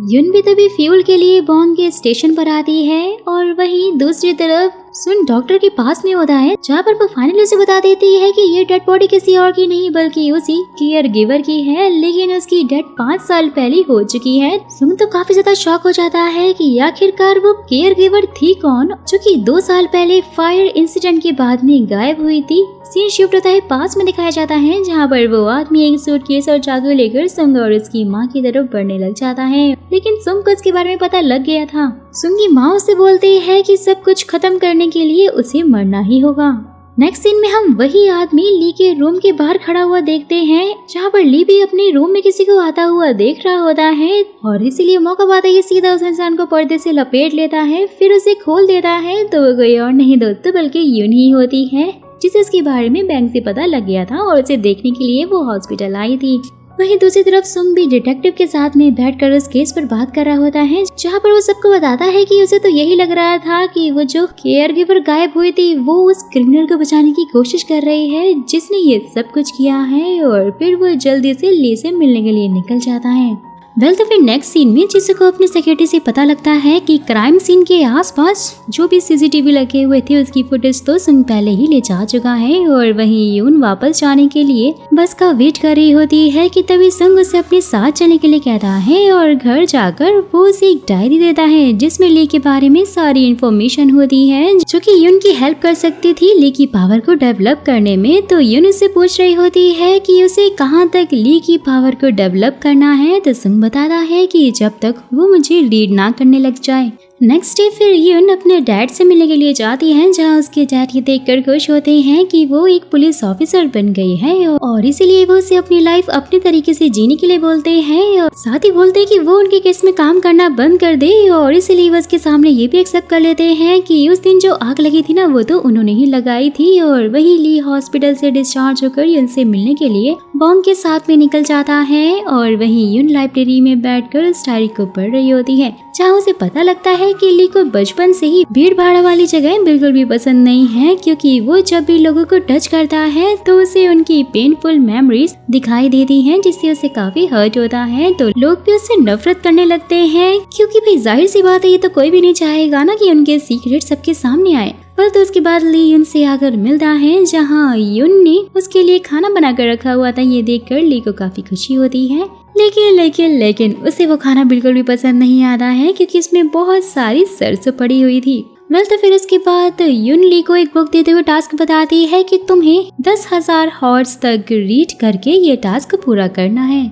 युन भी तभी फ्यूल के लिए बॉन्ग के स्टेशन पर आती है और वहीं दूसरी तरफ सुन डॉक्टर के पास में होता है, जहाँ पर वो फाइनली उसे बता देती है कि ये डेड बॉडी किसी और की नहीं बल्कि उसी केयर गिवर की है, लेकिन उसकी डेथ 5 साल पहले हो चुकी है। सुन तो काफी ज्यादा शॉक हो जाता है कि आखिरकार वो केयर गिवर थी कौन, जो कि 2 साल पहले फायर इंसिडेंट के बाद में गायब हुई थी। सीन शिफ्ट होता है पास में दिखाया जाता है, जहाँ पर वो आदमी एक सूटकेस और चाकू लेकर सुंग और उसकी माँ की तरफ बढ़ने लग जाता है, लेकिन सुंग को इसके बारे में पता लग गया था। सुंग की माँ उससे बोलती है कि सब कुछ खत्म करने के लिए उसे मरना ही होगा। नेक्स्ट सीन में हम वही आदमी ली के रूम के बाहर खड़ा हुआ देखते हैं, जहाँ पर ली भी अपने रूम में किसी को आता हुआ देख रहा होता है और इसीलिए मौका पाता है सीधा उस इंसान को पर्दे से लपेट लेता है, फिर उसे खोल देता है। तो वो कोई और नहीं दोस्तों बल्कि युन ही होती है, जिसे उसके बारे में बैंक से पता लग गया था और उसे देखने के लिए वो हॉस्पिटल आई थी। वहीं दूसरी तरफ सुंग भी डिटेक्टिव के साथ में बैठकर उस केस पर बात कर रहा होता है, जहाँ पर वो सबको बताता है कि उसे तो यही लग रहा था कि वो जो केयर गिवर गायब हुई थी वो उस क्रिमिनल को बचाने की कोशिश कर रही है जिसने ये सब कुछ किया है। और फिर वो जल्दी से ली से मिलने के लिए निकल जाता है। तो फिर नेक्स्ट सीन में जिसको को अपने सेक्रेटरी से पता लगता है कि क्राइम सीन के आसपास जो भी सीसीटीवी लगे हुए थे उसकी फुटेज तो सुंग पहले ही ले जा चुका है। और वहीं यून वापस जाने के लिए बस का वेट कर रही होती है कि तभी सुंग उसे अपने साथ चलने के लिए कहता है और घर जाकर वो उसे एक डायरी देता है जिसमें ली के बारे में सारी इन्फॉर्मेशन होती है जो कि यून की हेल्प कर सकती थी ली की पावर को डेवलप करने में। तो यून उससे पूछ रही होती है कि उसे कहाँ तक ली की पावर को डेवलप करना है, तो सुंग बताता है कि जब तक वो मुझे लीड ना करने लग जाए। नेक्स्ट डे फिर यून अपने डैड से मिलने के लिए जाती है, जहाँ उसके डैड ये देखकर खुश होते हैं कि वो एक पुलिस ऑफिसर बन गई है और इसीलिए वो उसे अपनी लाइफ अपने तरीके से जीने के लिए बोलते हैं और साथ ही बोलते हैं कि वो उनके केस में काम करना बंद कर दे। और इसीलिए वो उसके सामने ये भी एक्सेप्ट कर लेते हैं कि उस दिन जो आग लगी थी ना वो तो उन्होंने ही लगाई थी। और वही ली हॉस्पिटल से डिस्चार्ज होकर यून से मिलने के लिए बॉन्ग के साथ में निकल जाता है और वहीं यून लाइब्रेरी में बैठकर उस डायरी को पढ़ रही होती है, जहाँ उसे पता लगता है कि ली को बचपन से ही भीड़ भाड़ वाली जगह बिल्कुल भी पसंद नहीं है, क्योंकि वो जब भी लोगों को टच करता है तो उसे उनकी पेनफुल मेमोरीज दिखाई देती हैं, जिससे उसे काफी हर्ट होता है। तो लोग भी उससे नफरत करने लगते हैं, क्योंकि भाई जाहिर सी बात है ये तो कोई भी नहीं चाहेगा ना कि उनके सीक्रेट सबके सामने आए। पर तो उसके बाद ली यून से आकर मिलता है, जहाँ यून ने उसके लिए खाना बनाकर रखा हुआ था। ये देखकर ली को काफी खुशी होती है, लेकिन उसे वो खाना बिल्कुल भी पसंद नहीं आता है, क्योंकि इसमें बहुत सारी सरसों पड़ी हुई थी। तो फिर उसके बाद यून ली को एक बुक देते हुए टास्क बताती है कि तुम्हें 10,000 हॉर्स तक रीड करके ये टास्क पूरा करना है।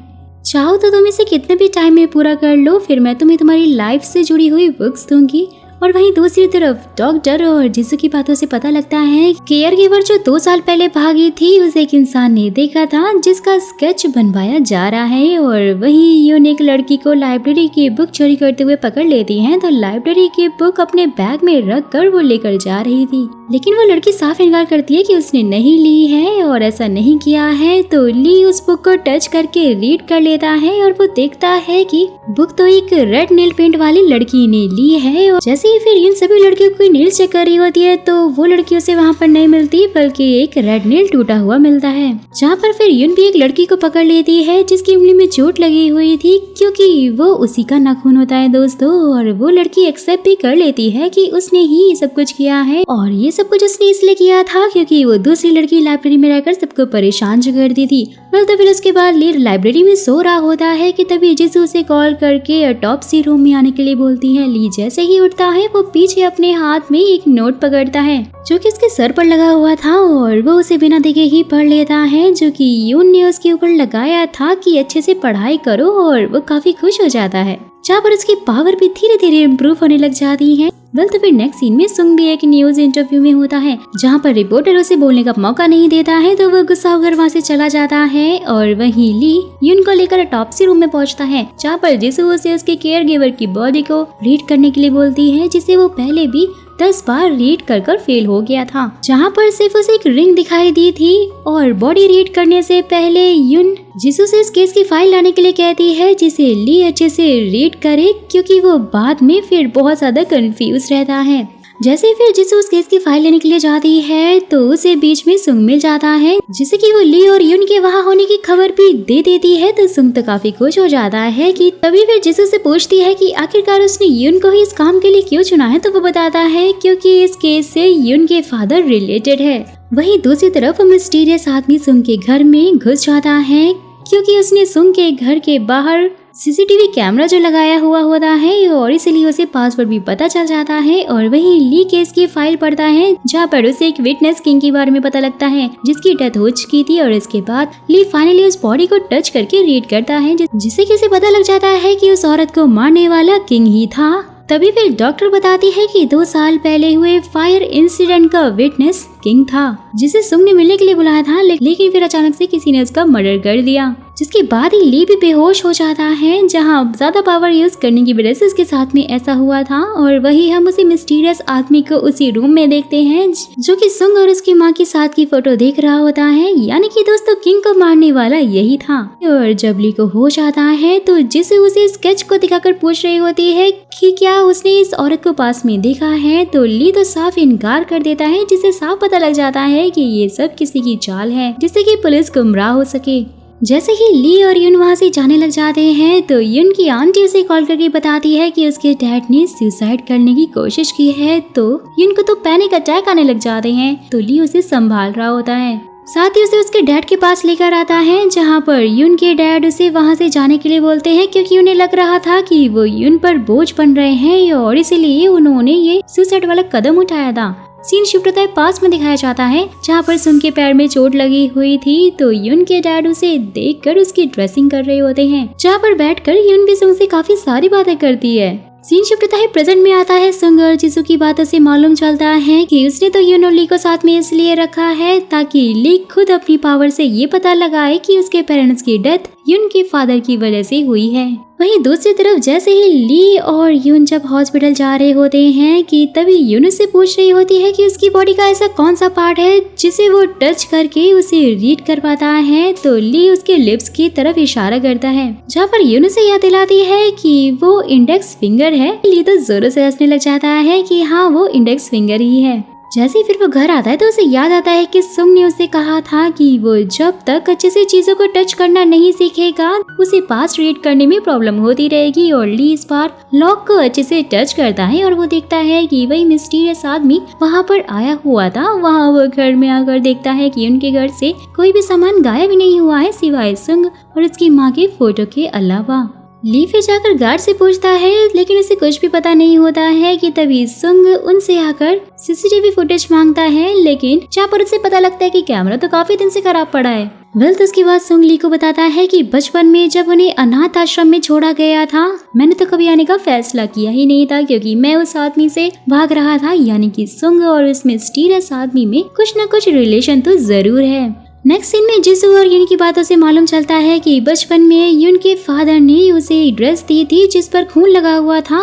चाहो तो तुम इसे कितने भी टाइम में पूरा कर लो, फिर मैं तुम्हें तुम्हारी लाइफ से जुड़ी हुई बुक्स दूंगी और वहीं दूसरी तरफ डॉक्टर और जिसू की बातों से पता लगता है केयर गिवर जो 2 साल पहले भागी थी उसे एक इंसान ने देखा था जिसका स्केच बनवाया जा रहा है। और वहीं यून एक लड़की को लाइब्रेरी की बुक चोरी करते हुए पकड़ लेती है, तो लाइब्रेरी की बुक अपने बैग में रख कर वो लेकर जा रही थी, लेकिन वो लड़की साफ इनकार करती है कि उसने नहीं ली है और ऐसा नहीं किया है। तो ली उस बुक को टच करके रीड कर लेता है और वो देखता है कि बुक तो एक रेड नेल पेंट वाली लड़की ने ली है। और जैसे ही फिर इन सभी लड़कियों को नेल चेक कर रही होती है तो वो लड़की उसे वहाँ पर नहीं मिलती बल्कि एक रेड नेल टूटा हुआ मिलता है, जहाँ पर फिर यून भी एक लड़की को पकड़ लेती है जिसकी उंगली में चोट लगी हुई थी क्योंकि वो उसी का नाखून होता है दोस्तों। और वो लड़की एक्सेप्ट भी कर लेती है कि उसने ही सब कुछ किया है और ये सब कुछ उसने इसलिए किया था क्योंकि वो दूसरी लड़की लाइब्रेरी में रहकर सबको परेशान जो करती थी। तो फिर उसके बाद ली लाइब्रेरी में सो रहा होता है कि तभी जिसू उसे कॉल करके ऑटोप्सी रूम में आने के लिए बोलती है। ली जैसे ही उठता है वो पीछे अपने हाथ में एक नोट पकड़ता है जो कि उसके सर पर लगा हुआ था और वो उसे बिना देखे ही पढ़ लेता है, जो कि यून ने उसके ऊपर लगाया था कि अच्छे से पढ़ाई करो, और वो काफी खुश हो जाता है जहाँ पर उसकी पावर भी धीरे धीरे इम्प्रूव होने लग जाती है। तो फिर नेक्स्ट सीन में सुंग भी एक न्यूज इंटरव्यू में होता है जहाँ पर रिपोर्टर उसे बोलने का मौका नहीं देता है, तो वो गुस्सा होकर वहाँ से चला जाता है। और वहीं ली यून को लेकर ऑटोप्सी रूम में पहुँचता है जहाँ पर जिसू उसे उसके केयर गिवर की बॉडी को रीड करने के लिए बोलती है जिसे वो पहले भी 10 बार रीड कर फेल हो गया था, जहाँ पर सिर्फ उसे एक रिंग दिखाई दी थी। और बॉडी रीड करने से पहले यून जिसू से इस केस की फाइल लाने के लिए कहती है जिसे ली अच्छे से रीड करे क्योंकि वो बाद में फिर बहुत ज्यादा कंफ्यूज रहता है। जैसे फिर जिसू उस केस की फाइल लेने के लिए जाती है तो उसे बीच में सुंग मिल जाता है जिससे कि वो ली और यून के वहाँ होने की खबर भी दे देती है। तो सुंग तो काफी खुश हो जाता है कि तभी फिर जिसू से पूछती है कि आखिरकार उसने यून को ही इस काम के लिए क्यों चुना है, तो वो बताता है क्योंकि इस केस से यून के फादर रिलेटेड है। वहीं दूसरी तरफ मिस्टीरियस आदमी सुंग के घर में घुस जाता है क्योंकि उसने सुंग के घर के बाहर सीसीटीवी कैमरा जो लगाया हुआ होता है और इसलिए उसे पासवर्ड भी पता चल जाता है। और वही ली केस की फाइल पढ़ता है जहाँ पर उसे एक विटनेस किंग के बारे में पता लगता है जिसकी डेथ हो चुकी थी। और इसके बाद ली फाइनली उस बॉडी को टच करके रीड करता है जिससे कि उसे पता लग जाता है कि उस औरत को मारने वाला किंग ही था। तभी फिर डॉक्टर बताती है कि 2 साल पहले हुए फायर इंसिडेंट का विटनेस किंग था जिसे सुंग ने मिलने के लिए बुलाया था, लेकिन फिर अचानक से किसी ने उसका मर्डर कर दिया, जिसके बाद ही ली भी बेहोश हो जाता है जहां ज्यादा पावर यूज करने की वजह से उसके साथ में ऐसा हुआ था। और वही हम उसी मिस्टीरियस आदमी को उसी रूम में देखते हैं जो कि सुंग और उसकी माँ के साथ की फोटो देख रहा होता है, यानी कि दोस्तों किंग को मारने वाला यही था। और जब ली को होश आता है तो जिसे उसे स्केच को दिखाकर पूछ रही होती है कि क्या उसने इस औरत को पास में देखा है, तो ली तो साफ इनकार कर देता है जिससे साफ पता लग जाता है कि ये सब किसी की चाल है जिससे कि पुलिस गुमराह हो सके। जैसे ही ली और यून वहाँ से जाने लग जाते हैं तो यून की आंटी उसे कॉल करके बताती है कि उसके डैड ने सुसाइड करने की कोशिश की है। तो यून को तो पैनिक अटैक आने लग जाते हैं, तो ली उसे संभाल रहा होता है, साथ ही उसे उसके डैड के पास लेकर आता है जहाँ पर यून के डैड उसे वहाँ से जाने के लिए बोलते हैं क्योंकि उन्हें लग रहा था कि वो यून पर बोझ बन रहे हैं और इसीलिए उन्होंने ये सुसाइड वाला कदम उठाया था। सीन शिफ्ट होता है पास में दिखाया जाता है जहाँ पर सुंग के पैर में चोट लगी हुई थी, तो यून के डैड उसे देखकर उसकी ड्रेसिंग कर रहे होते हैं, जहाँ पर बैठकर यून भी सुंग से काफी सारी बातें करती है। सीन शिफ्ट होता है प्रेजेंट में आता है। सुंग और जिसू की बातों से मालूम चलता है कि उसने तो यून और ली को साथ में इसलिए रखा है ताकि ली खुद अपनी पावर से ये पता लगाए कि उसके पेरेंट्स की डेथ यून के फादर की वजह से हुई है। वहीं दूसरी तरफ जैसे ही ली और यून जब हॉस्पिटल जा रहे होते हैं कि तभी यून उससे पूछ रही होती है कि उसकी बॉडी का ऐसा कौन सा पार्ट है जिसे वो टच करके उसे रीड कर पाता है, तो ली उसके लिप्स की तरफ इशारा करता है जहाँ पर यून उसे याद दिलाती है कि वो इंडेक्स फिंगर है। ली तो जोरों से हंसने लग जाता है कि हाँ वो इंडेक्स फिंगर ही है। जैसे ही फिर वो घर आता है तो उसे याद आता है कि सुंग ने उसे कहा था कि वो जब तक अच्छे से चीजों को टच करना नहीं सीखेगा उसे पास रीड करने में प्रॉब्लम होती रहेगी। और ली इस बार लॉक को अच्छे से टच करता है और वो देखता है कि वही मिस्टीरियस आदमी वहाँ पर आया हुआ था। वहाँ वो घर में आकर देखता है कि उनके घर से कोई भी सामान गायब नहीं हुआ है सिवाय सुंग और उसकी माँ के फोटो के अलावा। ली फिर जाकर गार्ड से पूछता है, लेकिन उसे कुछ भी पता नहीं होता है कि तभी सुंग उनसे आकर सीसीटीवी फुटेज मांगता है, लेकिन जहाँ पर उसे पता लगता है कि कैमरा तो काफी दिन से खराब पड़ा है। तो उसके बाद सुंग ली को बताता है कि बचपन में जब उन्हें अनाथ आश्रम में छोड़ा गया था, मैंने तो कभी आने का फैसला किया ही नहीं था, क्योंकि मैं उस आदमी से भाग रहा था। यानी कि सुंग और उस मिस्टीरियस आदमी में कुछ न कुछ रिलेशन तो जरूर है। नेक्स्ट सीन में जिसू और युन की बातों से मालूम चलता है कि बचपन में युन के फादर ने उसे ड्रेस दी थी जिस पर खून लगा हुआ था,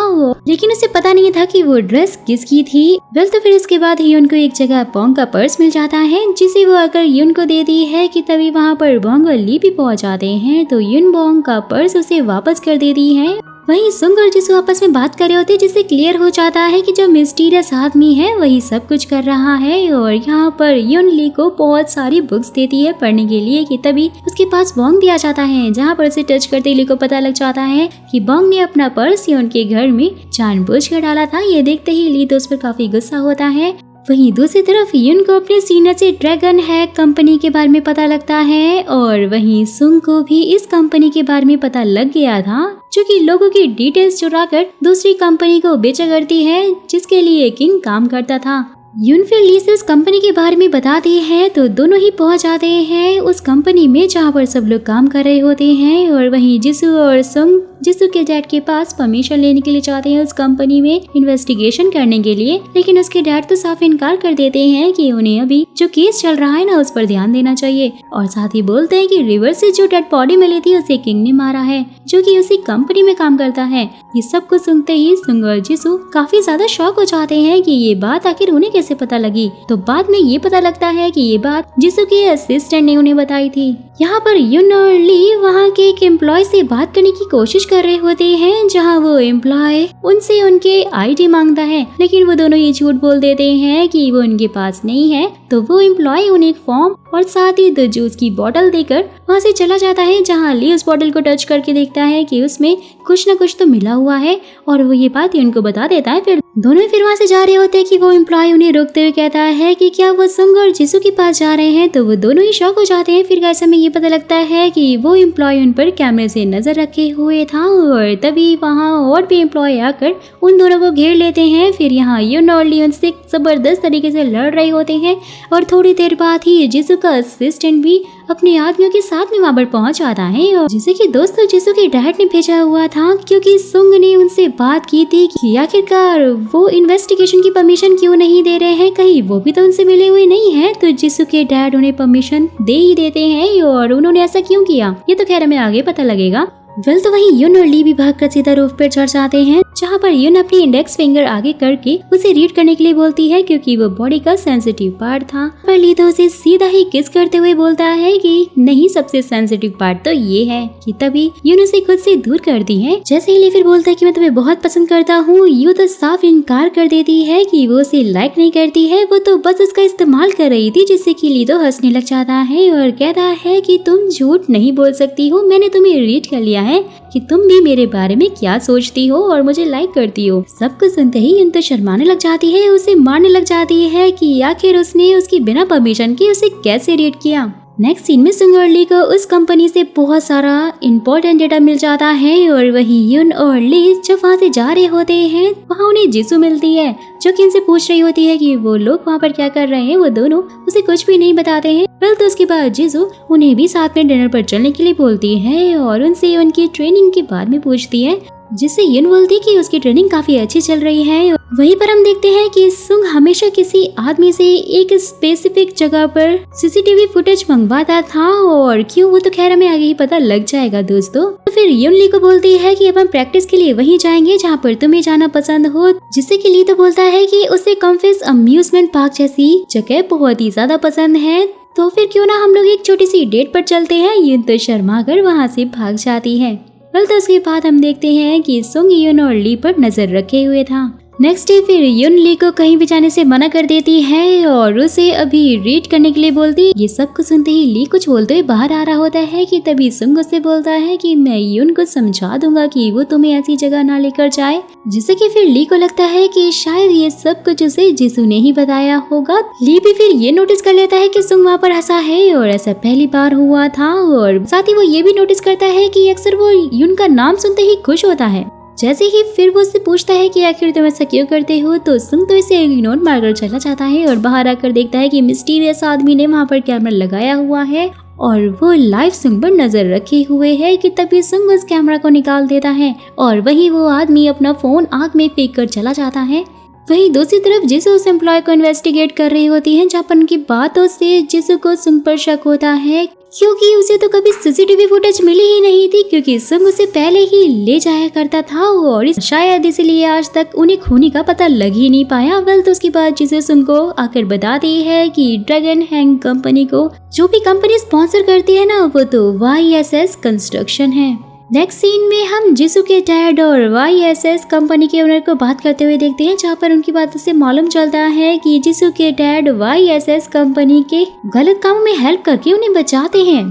लेकिन उसे पता नहीं था कि वो ड्रेस किसकी थी। तो फिर इसके बाद युन को एक जगह बोंग का पर्स मिल जाता है, जिसे वो अगर युन को देती है कि तभी वहाँ पर बोंग और ली भी पहुँच जाते हैं। तो युन बोंग का पर्स उसे वापस कर देती है। वहीं सुंग और जिसू आपस में बात कर रहे होते, जिससे क्लियर हो जाता है कि जो मिस्टीरियस आदमी है वही सब कुछ कर रहा है। और यहाँ पर युन ली को बहुत सारी बुक्स देती है पढ़ने के लिए कि तभी उसके पास बोंग भी आ जाता है, जहाँ पर उसे टच करते ली को पता लग जाता है कि बोंग ने अपना पर्स युन के घर में जानबूझकर डाला था। ये देखते ही ली तो उस पर काफी गुस्सा होता है। वहीं दूसरी तरफ युन को अपने सीनियर से ड्रैगन हैक कंपनी के बारे में पता लगता है, और वहीं सुंग को भी इस कंपनी के बारे में पता लग गया था, जो कि लोगों की डिटेल्स चुराकर दूसरी कंपनी को बेचा करती है, जिसके लिए किंग काम करता था। युन फिर ली से उस कंपनी के बारे में बताती है, तो दोनों ही पहुंच जाते हैं उस कंपनी में जहां पर सब लोग काम कर रहे होते हैं। और वहीं जिसू और सुंग जिसू के डैड के पास परमिशन लेने के लिए चाहते हैं उस कंपनी में इन्वेस्टिगेशन करने के लिए, लेकिन उसके डैड तो साफ इनकार कर देते हैं कि उन्हें अभी जो केस चल रहा है ना उस पर ध्यान देना चाहिए। और साथ ही बोलते हैं कि रिवर से जो डेड बॉडी मिली थी उसे किंग ने मारा है, जो कि उसी कंपनी में काम करता है। ये सब कुछ सुनते ही सुंग और जिसू काफी ज्यादा शॉक हो जाते हैं कि ये बात आखिर उन्हें कैसे पता लगी। तो बाद में ये पता लगता है कि ये बात जिसू के असिस्टेंट ने उन्हें बताई थी। यहाँ पर युन और ली वहाँ के एक एम्प्लॉय से बात करने की कोशिश कर रहे होते हैं, जहाँ वो एम्प्लॉय उनसे उनके आईडी मांगता है, लेकिन वो दोनों ये झूठ बोल देते हैं कि वो उनके पास नहीं है। तो वो एम्प्लॉय उन्हें एक फॉर्म और साथ ही 2 जूस की बोतल देकर वहाँ से चला जाता है, जहाँ ली उस बोतल को टच करके देखता है कि उसमें कुछ न कुछ तो मिला हुआ है, और वो ये बात उनको बता देता है। फिर दोनों फिर वहाँ से जा रहे होते हैं कि वो एम्प्लॉय उन्हें रोकते हुए कहता है कि क्या वो सुंग और जिसू के पास जा रहे हैं। तो वो दोनों ही शॉक हो जाते हैं। फिर ऐसे में ये पता लगता है कि वो एम्प्लॉय उन पर कैमरे से नजर रखे हुए था, और तभी वहाँ और भी एम्प्लॉय आकर उन दोनों को घेर लेते हैं। फिर यहाँ युन और ली उनसे जबरदस्त तरीके से लड़ रहे होते हैं, और थोड़ी देर बाद ही जिसू का असिस्टेंट भी अपने आदमियों के साथ में वहाँ पर पहुँच जाता है, और जिसे कि दोस्तों जिसू के डैड ने भेजा हुआ था, क्योंकि सुंग ने उनसे बात की थी कि आखिरकार वो इन्वेस्टिगेशन की परमिशन क्यों नहीं दे रहे हैं, कहीं वो भी तो उनसे मिले हुए नहीं है। तो जिसू के डैड उन्हें परमिशन दे ही देते हैं, और उन्होंने ऐसा क्यों किया ये तो खैर हमें आगे पता लगेगा। तो वहीं युन और ली भी भागकर सीधा रूफ पर चढ़ जाते हैं, जहाँ पर युन अपनी इंडेक्स फिंगर आगे करके उसे रीड करने के लिए बोलती है, क्योंकि वो बॉडी का सेंसिटिव पार्ट था। पर ली तो उसे सीधा ही किस करते हुए बोलता है कि नहीं, सबसे सेंसिटिव पार्ट तो ये है। कि तभी युन उसे खुद से दूर करती है। जैसे ही ली फिर बोलता है कि मैं तुम्हें बहुत पसंद करता हूँ, यू तो साफ इनकार कर देती है कि वो उसे लाइक नहीं करती है, वो तो बस उसका इस्तेमाल कर रही थी। जिससे कि ली तो हंसने लग जाता है और कहता है कि तुम झूठ नहीं बोल सकती हो, मैंने तुम्हें रीड कर लिया है कि तुम भी मेरे बारे में क्या सोचती हो और मुझे लाइक करती हो। सब कुछ सुनते ही युन तो शर्माने लग जाती है, उसे मारने लग जाती है कि आखिर उसने उसकी बिना परमिशन के उसे कैसे रीड किया। नेक्स्ट सीन में सुंग और ली को उस कंपनी से बहुत सारा इम्पोर्टेंट डेटा मिल जाता है, और वहीं युन और ली जब वहाँ से जा रहे होते हैं वहाँ उन्हें जिसू मिलती है, जो कि इनसे पूछ रही होती है कि वो लोग वहाँ पर क्या कर रहे हैं। वो दोनों उसे कुछ भी नहीं बताते हैं। तो उसके बाद जिसू उन्हें भी साथ में डिनर पर चलने के लिए बोलती है, और उनसे उनकी ट्रेनिंग के बारे में पूछती है, जिससे युन बोलती कि उसकी ट्रेनिंग काफी अच्छी चल रही है। वहीं पर हम देखते हैं कि सुंग हमेशा किसी आदमी से एक स्पेसिफिक जगह पर सीसीटीवी फुटेज मंगवाता था, और क्यों वो तो खैर हमें आगे ही पता लग जाएगा दोस्तों। तो फिर युन ली को बोलती है कि अब हम प्रैक्टिस के लिए वहीं जाएंगे जहाँ पर तुम्हें जाना पसंद हो। जिससे कि ली तो बोलता है कि उसे कॉम्फेस अम्यूजमेंट पार्क जैसी जगह बहुत ही ज्यादा पसंद है, तो फिर क्यों ना हम लोग एक छोटी सी डेट पर चलते हैं। युन तो शर्मा कर वहाँ से भाग जाती है। तो उसके बाद हम देखते हैं कि सुंग युन और ली पर नजर रखे हुए था। नेक्स्ट डे फिर युन ली को कहीं भी जाने से मना कर देती है और उसे अभी रीड करने के लिए बोलती। ये सब कुछ सुनते ही ली कुछ बोलते हुए बाहर आ रहा होता है कि तभी सुंग उससे बोलता है कि मैं युन को समझा दूंगा कि वो तुम्हें ऐसी जगह ना लेकर जाए, जिससे कि फिर ली को लगता है कि शायद ये सब कुछ उसे जिसू ने ही बताया होगा। ली भी फिर ये नोटिस कर लेता है कि सुंग वहाँ पर हंसा है और ऐसा पहली बार हुआ था, और साथ ही वो ये भी नोटिस करता है कि अक्सर वो युन का नाम सुनते ही खुश होता है। जैसे ही फिर वो उससे पूछता है कि आखिर तुम ऐसा क्यों करते हो, तो सुंग तो इसे इग्नोर मारकर चला जाता है और बाहर आकर देखता है कि मिस्टीरियस आदमी ने वहाँ पर कैमरा लगाया हुआ है और वो लाइव सुंग पर नजर रखे हुए है कि तभी सुंग उस कैमरा को निकाल देता है और वही वो आदमी अपना फोन आग में फेंक कर चला जाता है। वहीं दूसरी तरफ जिसू उस एम्प्लॉय को इन्वेस्टिगेट कर रही होती है, जहाँ पर उनकी बातों से जिसू को सुंग पर शक होता है, क्योंकि उसे तो कभी सीसीटीवी फुटेज मिली ही नहीं थी, क्योंकि सुंग उसे पहले ही ले जाया करता था और शायद इसलिए आज तक उन्हें खूनी का पता लग ही नहीं पाया। वेल तो उसके बाद जिसे सुंग को आकर बताती है कि ड्रैगन हैंग कंपनी को जो भी कंपनी स्पॉन्सर करती है ना, वो तो YSS कंस्ट्रक्शन है। नेक्स्ट सीन में हम जिसू के डैड और YSS कंपनी के ओनर को बात करते हुए देखते हैं, जहाँ पर उनकी बातों से मालूम चलता है कि जिसू के डैड YSS कंपनी के गलत कामों में हेल्प करके उन्हें बचाते हैं।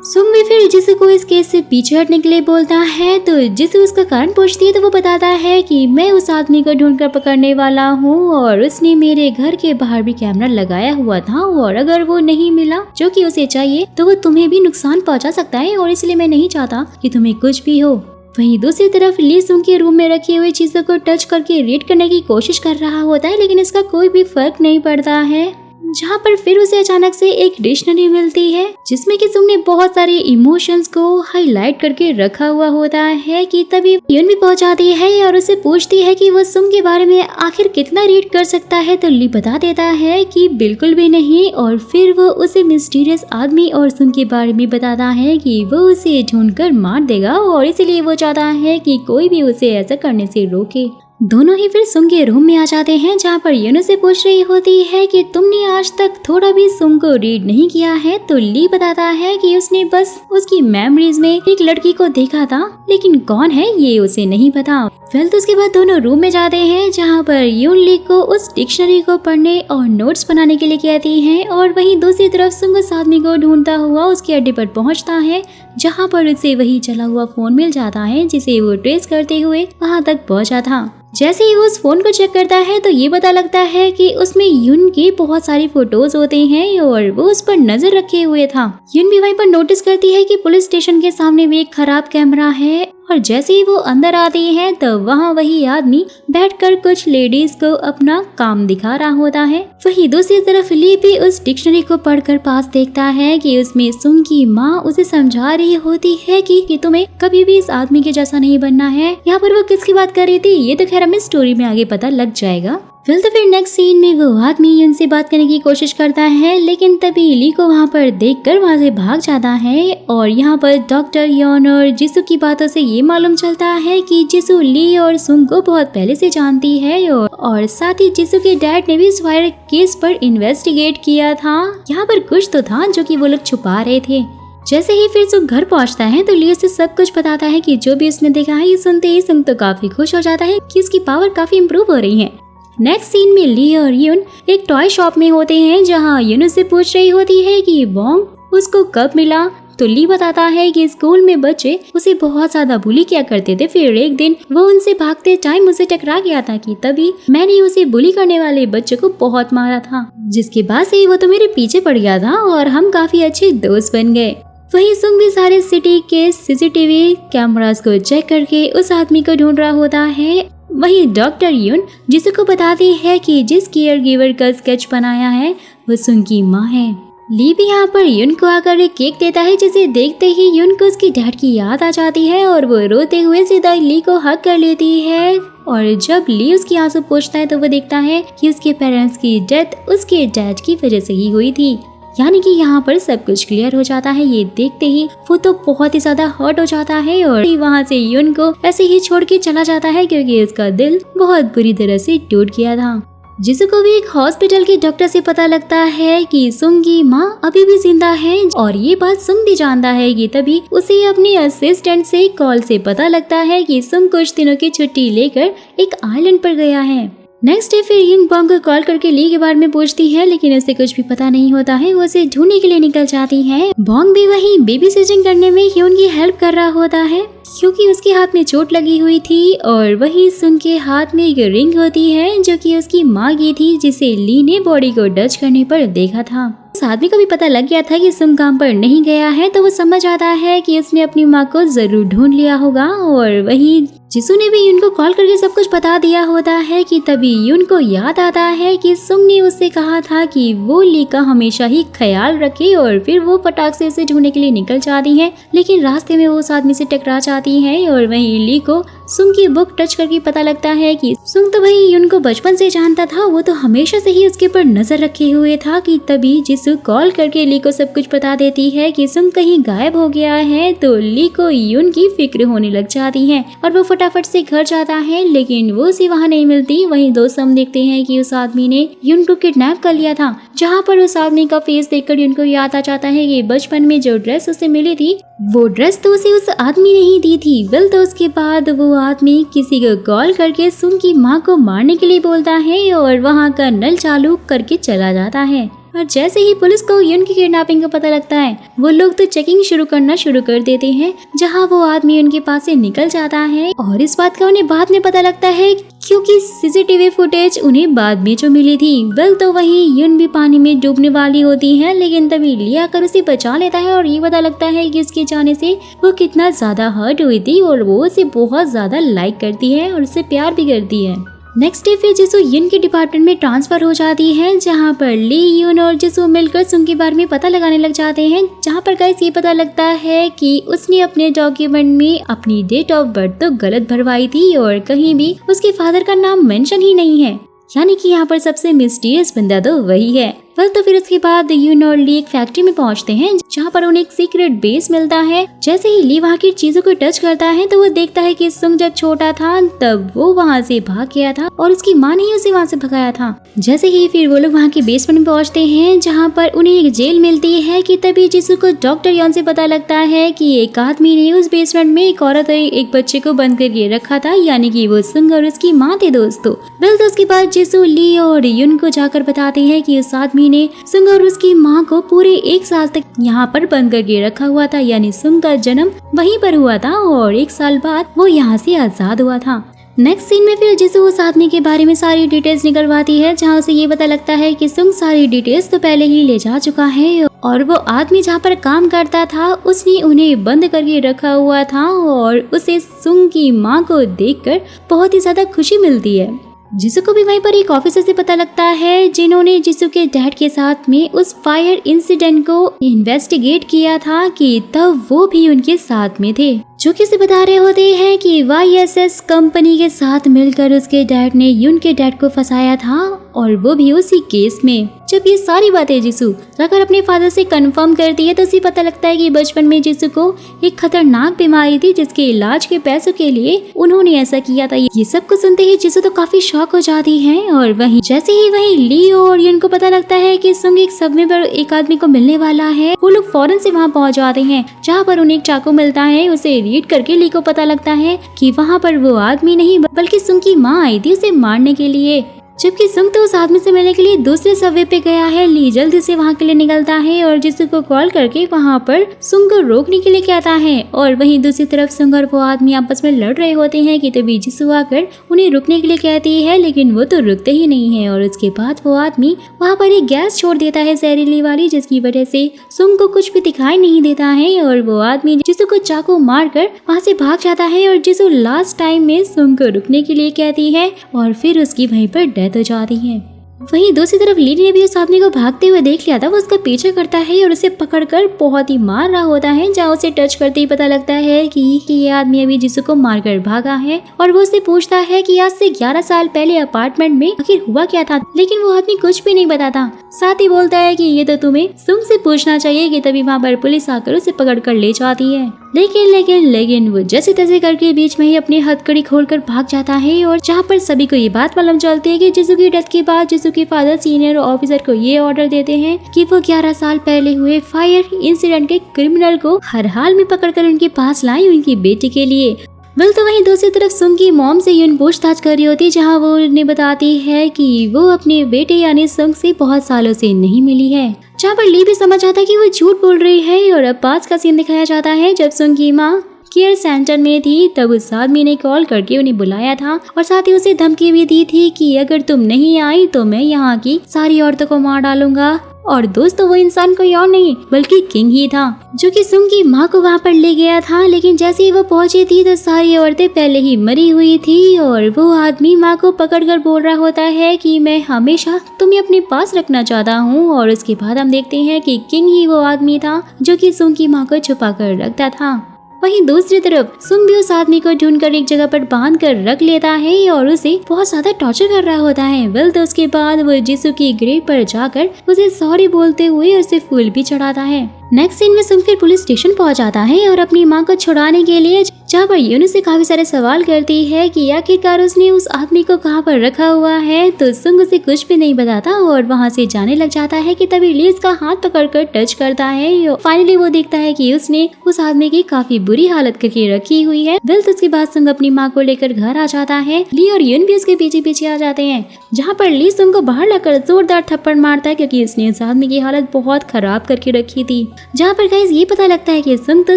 सुंग भी फिर जिसू को इस केस से पीछे हटने के लिए बोलता है, तो जिसू उसका कारण पूछती है तो वो बताता है कि मैं उस आदमी को ढूंढकर पकड़ने वाला हूँ और उसने मेरे घर के बाहर भी कैमरा लगाया हुआ था, और अगर वो नहीं मिला जो कि उसे चाहिए तो वो तुम्हें भी नुकसान पहुंचा सकता है, और इसलिए मैं नहीं चाहता कि तुम्हें कुछ भी हो। वहीं दूसरी तरफ ली सुंग के रूम में रखी हुई चीजों को टच करके रीड करने की कोशिश कर रहा होता है, लेकिन इसका कोई भी फर्क नहीं पड़ता है। जहाँ पर फिर उसे अचानक से एक डिक्शनरी मिलती है जिसमें कि सुंग ने बहुत सारे इमोशंस को हाईलाइट करके रखा हुआ होता है कि तभी युन भी पहुंच जाती है और उसे पूछती है कि वो सुंग के बारे में आखिर कितना रीड कर सकता है, तो ली बता देता है कि बिल्कुल भी नहीं, और फिर वो उसे मिस्टीरियस आदमी और सुंग के बारे में बताता है कि वो उसे ढूंढकर मार देगा और इसलिए वो चाहता है कि कोई भी उसे ऐसा करने से रोके। दोनों ही फिर सुंग के रूम में आ जाते हैं, जहाँ पर युन से पूछ रही होती है कि तुमने आज तक थोड़ा भी सुंग को रीड नहीं किया है, तो ली बताता है कि उसने बस उसकी मेमोरीज में एक लड़की को देखा था, लेकिन कौन है ये उसे नहीं पता। फिर तो उसके बाद दोनों रूम में जाते हैं, जहाँ पर युन ली को उस डिक्शनरी को पढ़ने और नोट्स बनाने के लिए कहती है, और वहीं दूसरी तरफ सुंग उस आदमी को ढूंढता हुआ उसके अड्डे पर पहुँचता है, जहाँ पर उसे वही चला हुआ फोन मिल जाता है जिसे वो ट्रेस करते हुए वहाँ तक पहुँचा था। जैसे ही वो उस फोन को चेक करता है तो ये पता लगता है कि उसमें युन के बहुत सारी फोटोज होते हैं और वो उस पर नजर रखे हुए था। युन भी वहीं पर नोटिस करती है कि पुलिस स्टेशन के सामने भी एक खराब कैमरा है, और जैसे ही वो अंदर आती है तो वहाँ वही आदमी बैठकर कुछ लेडीज को अपना काम दिखा रहा होता है। वही दूसरी तरफ ली भी उस डिक्शनरी को पढ़कर पास देखता है कि उसमें सुंग की माँ उसे समझा रही होती है कि तुम्हें कभी भी इस आदमी के जैसा नहीं बनना है। यहाँ पर वो किसकी बात कर रही थी ये तो खैर हमें स्टोरी में आगे पता लग जाएगा। तो फिर नेक्स्ट सीन में वो आदमी युन से बात करने की कोशिश करता है, लेकिन तभी ली को वहाँ पर देखकर वहाँ से भाग जाता है, और यहाँ पर डॉक्टर योन और जिसू की बातों से ये मालूम चलता है कि जिसू ली और सुंग को बहुत पहले से जानती है, और साथ ही जिसू के डैड ने भी इस वायरल केस पर इन्वेस्टिगेट किया था। यहाँ पर कुछ तो था जो कि वो लोग छुपा रहे थे। जैसे ही फिर सुंग घर पहुंचता है तो ली उसे सब कुछ बताता है कि जो भी उसने देखा है। ये सुनते ही सुंग तो काफी खुश हो जाता है कि उसकी पावर काफी इम्प्रूव हो रही है। नेक्स्ट सीन में ली और युन एक टॉय शॉप में होते हैं, जहां युन उससे पूछ रही होती है कि बॉन्ग उसको कब मिला, तो ली बताता है कि स्कूल में बच्चे उसे बहुत ज्यादा बुली किया करते थे, फिर एक दिन वो उनसे भागते टाइम उसे टकरा गया था कि तभी मैंने उसे बुली करने वाले बच्चे को बहुत मारा था, जिसके बाद से वो तो मेरे पीछे पड़ गया था और हम काफी अच्छे दोस्त बन गए। वहीं सुंग भी सारे सिटी के सीसीटीवी कैमरास को चेक करके उस आदमी को ढूंढ रहा होता है। वहीं डॉक्टर युन जिसको बताती है कि जिस केयर गिवर का स्केच बनाया है वो सुंग की माँ है। ली भी यहाँ पर युन को आकर एक केक देता है, जिसे देखते ही युन को उसकी डैड की याद आ जाती है और वो रोते हुए सीधा ली को हग कर लेती है। और जब ली उसकी आंसू पोंछता है तो वो देखता है कि उसके पेरेंट्स की डेथ उसके डैड की वजह से ही हुई थी, यानी कि यहाँ पर सब कुछ क्लियर हो जाता है। ये देखते ही वो तो बहुत ही ज्यादा हर्ट हो जाता है और वहाँ से युन को ऐसे ही छोड़ के चला जाता है, क्योंकि उसका दिल बहुत बुरी तरह से टूट गया था। जिसू को भी एक हॉस्पिटल के डॉक्टर से पता लगता है कि सुंग की माँ अभी भी जिंदा है और ये बात सुंग भी जानता है कि तभी उसे अपने असिस्टेंट से कॉल से पता लगता है कि सुंग कुछ दिनों की छुट्टी लेकर एक आइलैंड पर गया है। नेक्स्ट डे फिर यंग बॉन्ग को कॉल करके ली के बारे में पूछती है, लेकिन उसे कुछ भी पता नहीं होता है। वो उसे ढूंढने के लिए निकल जाती है। बॉन्ग भी वहीं बेबी सिटिंग करने में ह्यून की हेल्प कर रहा होता है क्योंकि उसके हाथ में चोट लगी हुई थी और वही सुंग के हाथ में एक रिंग होती है जो कि उसकी माँ की थी, जिसे ली ने बॉडी को टच करने पर देखा था। उस आदमी को भी पता लग गया था कि सुंग काम पर नहीं गया है, तो वो समझ आता है कि उसने अपनी माँ को जरूर ढूंढ लिया होगा। और वही जिसू ने भी यून को कॉल करके सब कुछ बता दिया होता है कि तभी यून को याद आता है कि सुंग ने उससे कहा था कि वो ली का हमेशा ही ख्याल रखे और फिर वो फटाक से उसे ढूंढने के लिए निकल जाती है। लेकिन रास्ते में वो उस आदमी से टकरा जाती है और वहीं ली को सुंग की बुक टच करके पता लगता है कि सुंग तो भाई यून को बचपन से जानता था, वो तो हमेशा से ही उसके ऊपर नजर रखे हुए था। कि तभी जिसू कॉल करके ली को सब कुछ बता देती है कि सुंग कहीं गायब हो गया है, तो ली को यून की फिक्र होने लग जाती है और वो फटाफट से घर जाता है, लेकिन वो उसे वहाँ नहीं मिलती। वहीं दोस्त हम देखते हैं कि उस आदमी ने यून को किडनैप कर लिया था, जहाँ पर उस आदमी का फेस देखकर यून को याद आ जाता है कि बचपन में जो ड्रेस उसे मिली थी वो ड्रेस तो उसे उस आदमी ने ही दी थी। वेल तो उसके बाद वो आदमी किसी को कॉल करके सुंग की माँ को मारने के लिए बोलता है और वहाँ का नल चालू करके चला जाता है। और जैसे ही पुलिस को यून की किडनैपिंग का पता लगता है, वो लोग तो चेकिंग शुरू करना शुरू कर देते हैं, जहां वो आदमी उनके पास से निकल जाता है। और इस बात का उन्हें बाद में पता लगता है क्योंकि सीसीटीवी फुटेज उन्हें बाद में जो मिली थी। वेल तो वही यून भी पानी में डूबने वाली होती है, लेकिन तभी ली आकर उसे बचा लेता है और ये पता लगता है कि उसके जाने से वो कितना ज्यादा हर्ट हुई थी और वो उसे बहुत ज्यादा लाइक करती है और उसे प्यार भी करती है। नेक्स्ट डे फिर जिसू यून के डिपार्टमेंट में ट्रांसफर हो जाती है, जहां पर ली, यून और जिसू मिलकर सुंग के बारे में पता लगाने लग जाते हैं। जहां पर गाइस ये पता लगता है कि उसने अपने डॉक्यूमेंट में अपनी डेट ऑफ बर्थ तो गलत भरवाई थी और कहीं भी उसके फादर का नाम मेंशन ही नहीं है, यानी कि यहाँ पर सबसे मिस्टीरियस बंदा तो वही है। वेल तो फिर उसके बाद यून और ली एक फैक्ट्री में पहुंचते हैं, जहाँ पर उन्हें एक सीक्रेट बेस मिलता है। जैसे ही ली वहाँ की चीजों को टच करता है तो वो देखता है कि सुंग जब छोटा था तब वो वहाँ से भाग गया था और उसकी माँ ने ही उसे वहाँ से भगाया था। जैसे ही फिर वो लोग वहाँ के बेसमेंट में पहुँचते हैं, जहाँ पर उन्हें एक जेल मिलती है, कि तभी जिसू को डॉक्टर यॉन से पता लगता है कि एक आदमी ने उस बेसमेंट में एक औरत और एक बच्चे को बंद करके रखा था, यानी कि वो सुंग और उसकी माँ थे दोस्तों। वेल तो उसके बाद जिसू ली और यून को जाकर बताते हैं कि उस आदमी ने सुंग और उसकी माँ को पूरे 1 साल तक यहाँ पर बंद करके रखा हुआ था, यानी सुंग का जन्म वहीं पर हुआ था और 1 साल बाद वो यहाँ से आजाद हुआ था। नेक्स्ट सीन में फिर जिसू उस आदमी के बारे में सारी डिटेल्स निकलवाती है, जहाँ उसे ये पता लगता है कि सुंग सारी डिटेल्स तो पहले ही ले जा चुका है और वो आदमी जहाँ पर काम करता था उसने उन्हें बंद करके रखा हुआ था और उसे सुंग की माँ को देखकर बहुत ही ज्यादा खुशी मिलती है। जिसू को भी वहीं पर एक ऑफिसर से पता लगता है, जिन्होंने जिसू के डैड के साथ में उस फायर इंसिडेंट को इन्वेस्टिगेट किया था, कि तब वो भी उनके साथ में थे, जो कि उसे बता रहे होते हैं कि YSS कंपनी के साथ मिलकर उसके डैड ने यून के डैड को फंसाया था और वो भी उसी केस में। जब ये सारी बातें जिसू जाकर अपने फादर से कंफर्म करती है तो उसे पता लगता है कि बचपन में जिसू को एक खतरनाक बीमारी थी, जिसके इलाज के पैसों के लिए उन्होंने ऐसा किया था। ये सब कुछ सुनते ही जिसू तो काफी शॉक हो जाती है। और वहीं जैसे ही वहीं ली और यून को पता लगता है कि सुंग एक सबवे पर एक आदमी को मिलने वाला है, वो लोग फौरन से वहाँ पहुँच जाते हैं, जहाँ पर उन्हें एक चाकू मिलता है। उसे रीड करके ली को पता लगता है कि वहाँ पर वो आदमी नहीं बल्कि सुंग की माँ आई थी उसे मारने के लिए, जबकि सुंग तो उस आदमी से मिलने के लिए दूसरे सबवे पे गया है। ली जल्दी से वहाँ के लिए निकलता है और जिसू को कॉल करके वहाँ पर सुंग को रोकने के लिए कहता है। और वहीं दूसरी तरफ सुंग और वो आदमी आपस में लड़ रहे होते हैं कि तभी जिसू आकर उन्हें रुकने के लिए कहती है, लेकिन वो तो रुकते ही नहीं है। और उसके बाद वो आदमी वहाँ पर एक गैस छोड़ देता है जहरीली वाली, जिसकी वजह से सुंग को कुछ भी दिखाई नहीं देता है और वो आदमी जिसू को चाकू मार कर वहाँ से भाग जाता है। और जिसू लास्ट टाइम में सुंग को रुकने के लिए कहती है और फिर उसकी वहीं पर डेथ हो जाती है। वहीं दूसरी तरफ ली ने भी उस आदमी को भागते हुए देख लिया था, वो उसका पीछे करता है और उसे पकड़कर बहुत ही मार रहा होता है, जहाँ उसे टच करते ही पता लगता है कि ये आदमी अभी जिसू को मारकर भागा है। और वो उससे पूछता है कि आज से 11 साल पहले अपार्टमेंट में आखिर हुआ क्या था, लेकिन वो आदमी कुछ भी नहीं बताता। साथ ही बोलता है कि ये तो तुम्हें सुंग से पूछना चाहिए, कि तभी वहाँ पर पुलिस आकर उसे पकड़ कर ले जाती है। लेकिन वो जैसे तैसे करके बीच में ही अपनी हथकड़ी खोलकर भाग जाता है। और जहाँ पर सभी को ये बात मालूम चलती है कि जिसू की डेथ के बाद जिसू के फादर सीनियर ऑफिसर को ये ऑर्डर देते हैं कि वो 11 साल पहले हुए फायर इंसिडेंट के क्रिमिनल को हर हाल में पकड़कर उनके पास लाए उनकी बेटी के लिए। तो वहीं दूसरी तरफ सुंग की मॉम से यून पूछताछ कर रही होती, जहां वो उन्हें बताती है कि वो अपने बेटे यानी सुंग से बहुत सालों से नहीं मिली है। जहां पर ली भी समझ आता है कि वो झूठ बोल रही है। और अब पास का सीन दिखाया जाता है जब सुंग की माँ केयर सेंटर में थी, तब उस आदमी ने कॉल करके उन्हें बुलाया था और साथ ही उसे धमकी भी दी थी कि अगर तुम नहीं आई तो मैं यहाँ की सारी औरतों को मार डालूंगा। और दोस्तों वो इंसान कोई और नहीं बल्कि किंग ही था, जो कि सुंग की माँ को वहाँ पर ले गया था। लेकिन जैसे ही वो पहुंची थी तो सारी औरतें पहले ही मरी हुई थी। और वो आदमी माँ को पकड़कर बोल रहा होता है कि मैं हमेशा तुम्हें अपने पास रखना चाहता हूँ। और उसके बाद हम देखते हैं कि किंग ही वो आदमी था जो कि सुंग की माँ को छुपा कर रखता था। वहीं दूसरी तरफ सुंग भी उस आदमी को ढूंढकर एक जगह पर बांध कर रख लेता है और उसे बहुत ज्यादा टॉर्चर कर रहा होता है। तो उसके बाद वो जिसू की ग्रेव पर जाकर उसे सॉरी बोलते हुए उसे फूल भी चढ़ाता है। नेक्स्ट सीन में सुंग फिर पुलिस स्टेशन पहुंच जाता है और अपनी मां को छुड़ाने के लिए, जहाँ पर यून से काफी सारे सवाल करती है कि आखिरकार उसने उस आदमी को कहाँ पर रखा हुआ है। तो सुंग उसे कुछ भी नहीं बताता और वहाँ से जाने लग जाता है कि तभी ली उसका हाथ पकड़कर टच करता है। फाइनली वो देखता है कि उसने उस आदमी की काफी बुरी हालत करके रखी हुई है। तो उसके बाद सुंग अपनी माँ को लेकर घर आ जाता है। ली और यून भी उसके पीछे पीछे आ जाते हैं, जहाँ पर ली सुंग को बाहर लाकर जोरदार थप्पड़ मारता है क्योंकि उसने उस आदमी की हालत बहुत खराब करके रखी थी। जहाँ पर गाइस ये पता लगता है कि सुंग तो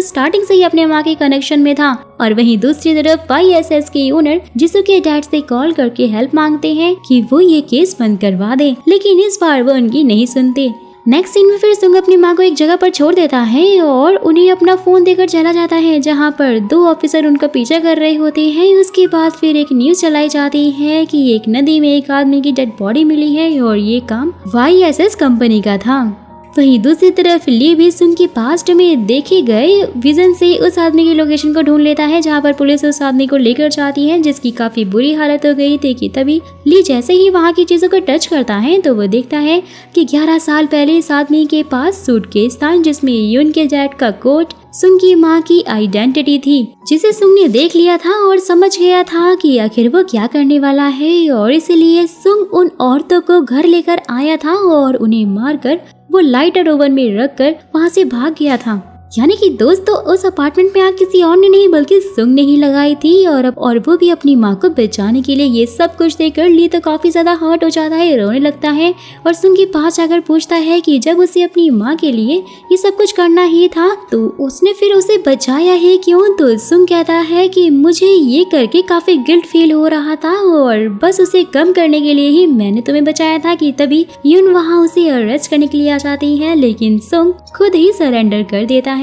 स्टार्टिंग से ही अपने माँ के कनेक्शन में था। और वहीं दूसरी तरफ YSS के ओनर जिसू के डैड से कॉल करके हेल्प मांगते हैं कि वो ये केस बंद करवा दे, लेकिन इस बार वो उनकी नहीं सुनते। नेक्स्ट सीन में फिर सुंग अपनी माँ को एक जगह पर छोड़ देता है और उन्हें अपना फोन देकर चला जाता है, जहाँ पर 2 ऑफिसर उनका पीछा कर रहे होते हैं। उसके बाद फिर एक न्यूज चलाई जाती है कि एक नदी में एक आदमी की डेड बॉडी मिली है और ये काम YSS कंपनी का था। वहीं दूसरी तरफ ली भी सुंग के पास्ट में देखे गए विजन से उस आदमी की लोकेशन को ढूंढ लेता है, जहां पर पुलिस उस आदमी को लेकर जाती है जिसकी काफी बुरी हालत हो गई थी। कि तभी ली जैसे ही वहां की चीजों को टच करता है तो वो देखता है कि 11 साल पहले इस आदमी के पास सूटकेस था जिसमें यून के जैट का कोट सुंग की माँ की आइडेंटिटी थी, जिसे सुंग ने देख लिया था और समझ गया था कि आखिर वो क्या करने वाला है। और इसलिए सुंग उन औरतों को घर लेकर आया था और उन्हें मारकर वो लाइटर ओवन में रखकर वहाँ से भाग गया था। यानी कि दोस्तों उस अपार्टमेंट में आग किसी और ने नहीं बल्कि सुंग ने ही लगाई थी। और वो भी अपनी माँ को बचाने के लिए। ये सब कुछ देखकर ली तो काफी ज्यादा हर्ट हो जाता है, रोने लगता है और सुंग के पास जाकर पूछता है कि जब उसे अपनी माँ के लिए ये सब कुछ करना ही था तो उसने फिर उसे बचाया है क्यों। तो सुंग कहता है कि मुझे ये करके काफी गिल्ट फील हो रहा था और बस उसे कम करने के लिए ही मैंने तुम्हें बचाया था। कि तभी यून वहाँ उसे अरेस्ट करने के लिए आ जाती है, लेकिन सुंग खुद ही सरेंडर कर देता है।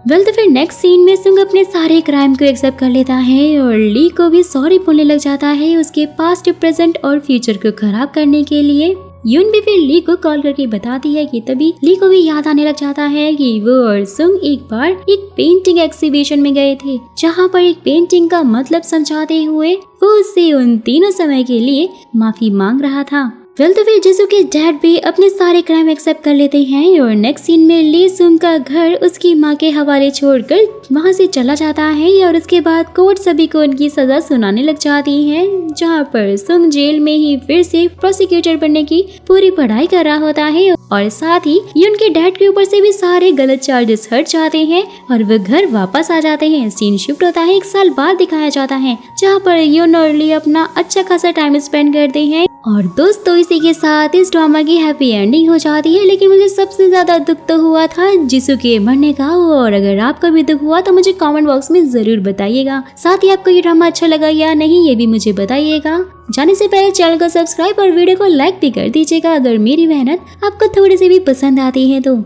तो फिर नेक्स्ट सीन में सुंग अपने सारे क्राइम को एक्सेप्ट कर लेता है और ली को भी सॉरी बोलने लग जाता है उसके पास्ट, प्रेजेंट और फ्यूचर को खराब करने के लिए। यून भी फिर ली को कॉल करके बताती है कि तभी ली को भी याद आने लग जाता है कि वो और सुंग एक बार एक पेंटिंग एग्जीबिशन में गए थे, जहाँ पर एक पेंटिंग का मतलब समझाते हुए वो उससे उन तीनों समय के लिए माफी मांग रहा था। तो फिर जिसू के डैड भी अपने सारे क्राइम एक्सेप्ट कर लेते हैं और नेक्स्ट सीन में ली सुंग का घर उसकी माँ के हवाले छोड़कर वहाँ से चला जाता है। और उसके बाद कोर्ट सभी को उनकी सजा सुनाने लग जाती है, जहाँ पर सुंग जेल में ही फिर से प्रोसिक्यूटर बनने की पूरी पढ़ाई कर रहा होता है और साथ ही ये उनके डैड के ऊपर से भी सारे गलत चार्जेस हट जाते हैं और वो घर वापस आ जाते हैं। सीन शिफ्ट होता है 1 साल बाद दिखाया जाता है, जहाँ पर यून और ली अपना अच्छा खासा टाइम स्पेंड करते हैं। और दोस्तों इसी के साथ इस ड्रामा की हैप्पी एंडिंग हो जाती है। लेकिन मुझे सबसे ज्यादा दुख तो हुआ था जिसू के मरने का। और अगर आपको भी दुख हुआ तो मुझे कमेंट बॉक्स में जरूर बताइएगा। साथ ही आपको ये ड्रामा अच्छा लगा या नहीं ये भी मुझे बताइएगा। जाने से पहले चैनल को सब्सक्राइब और वीडियो को लाइक भी कर दीजिएगा अगर मेरी मेहनत आपको थोड़ी सी भी पसंद आती है तो।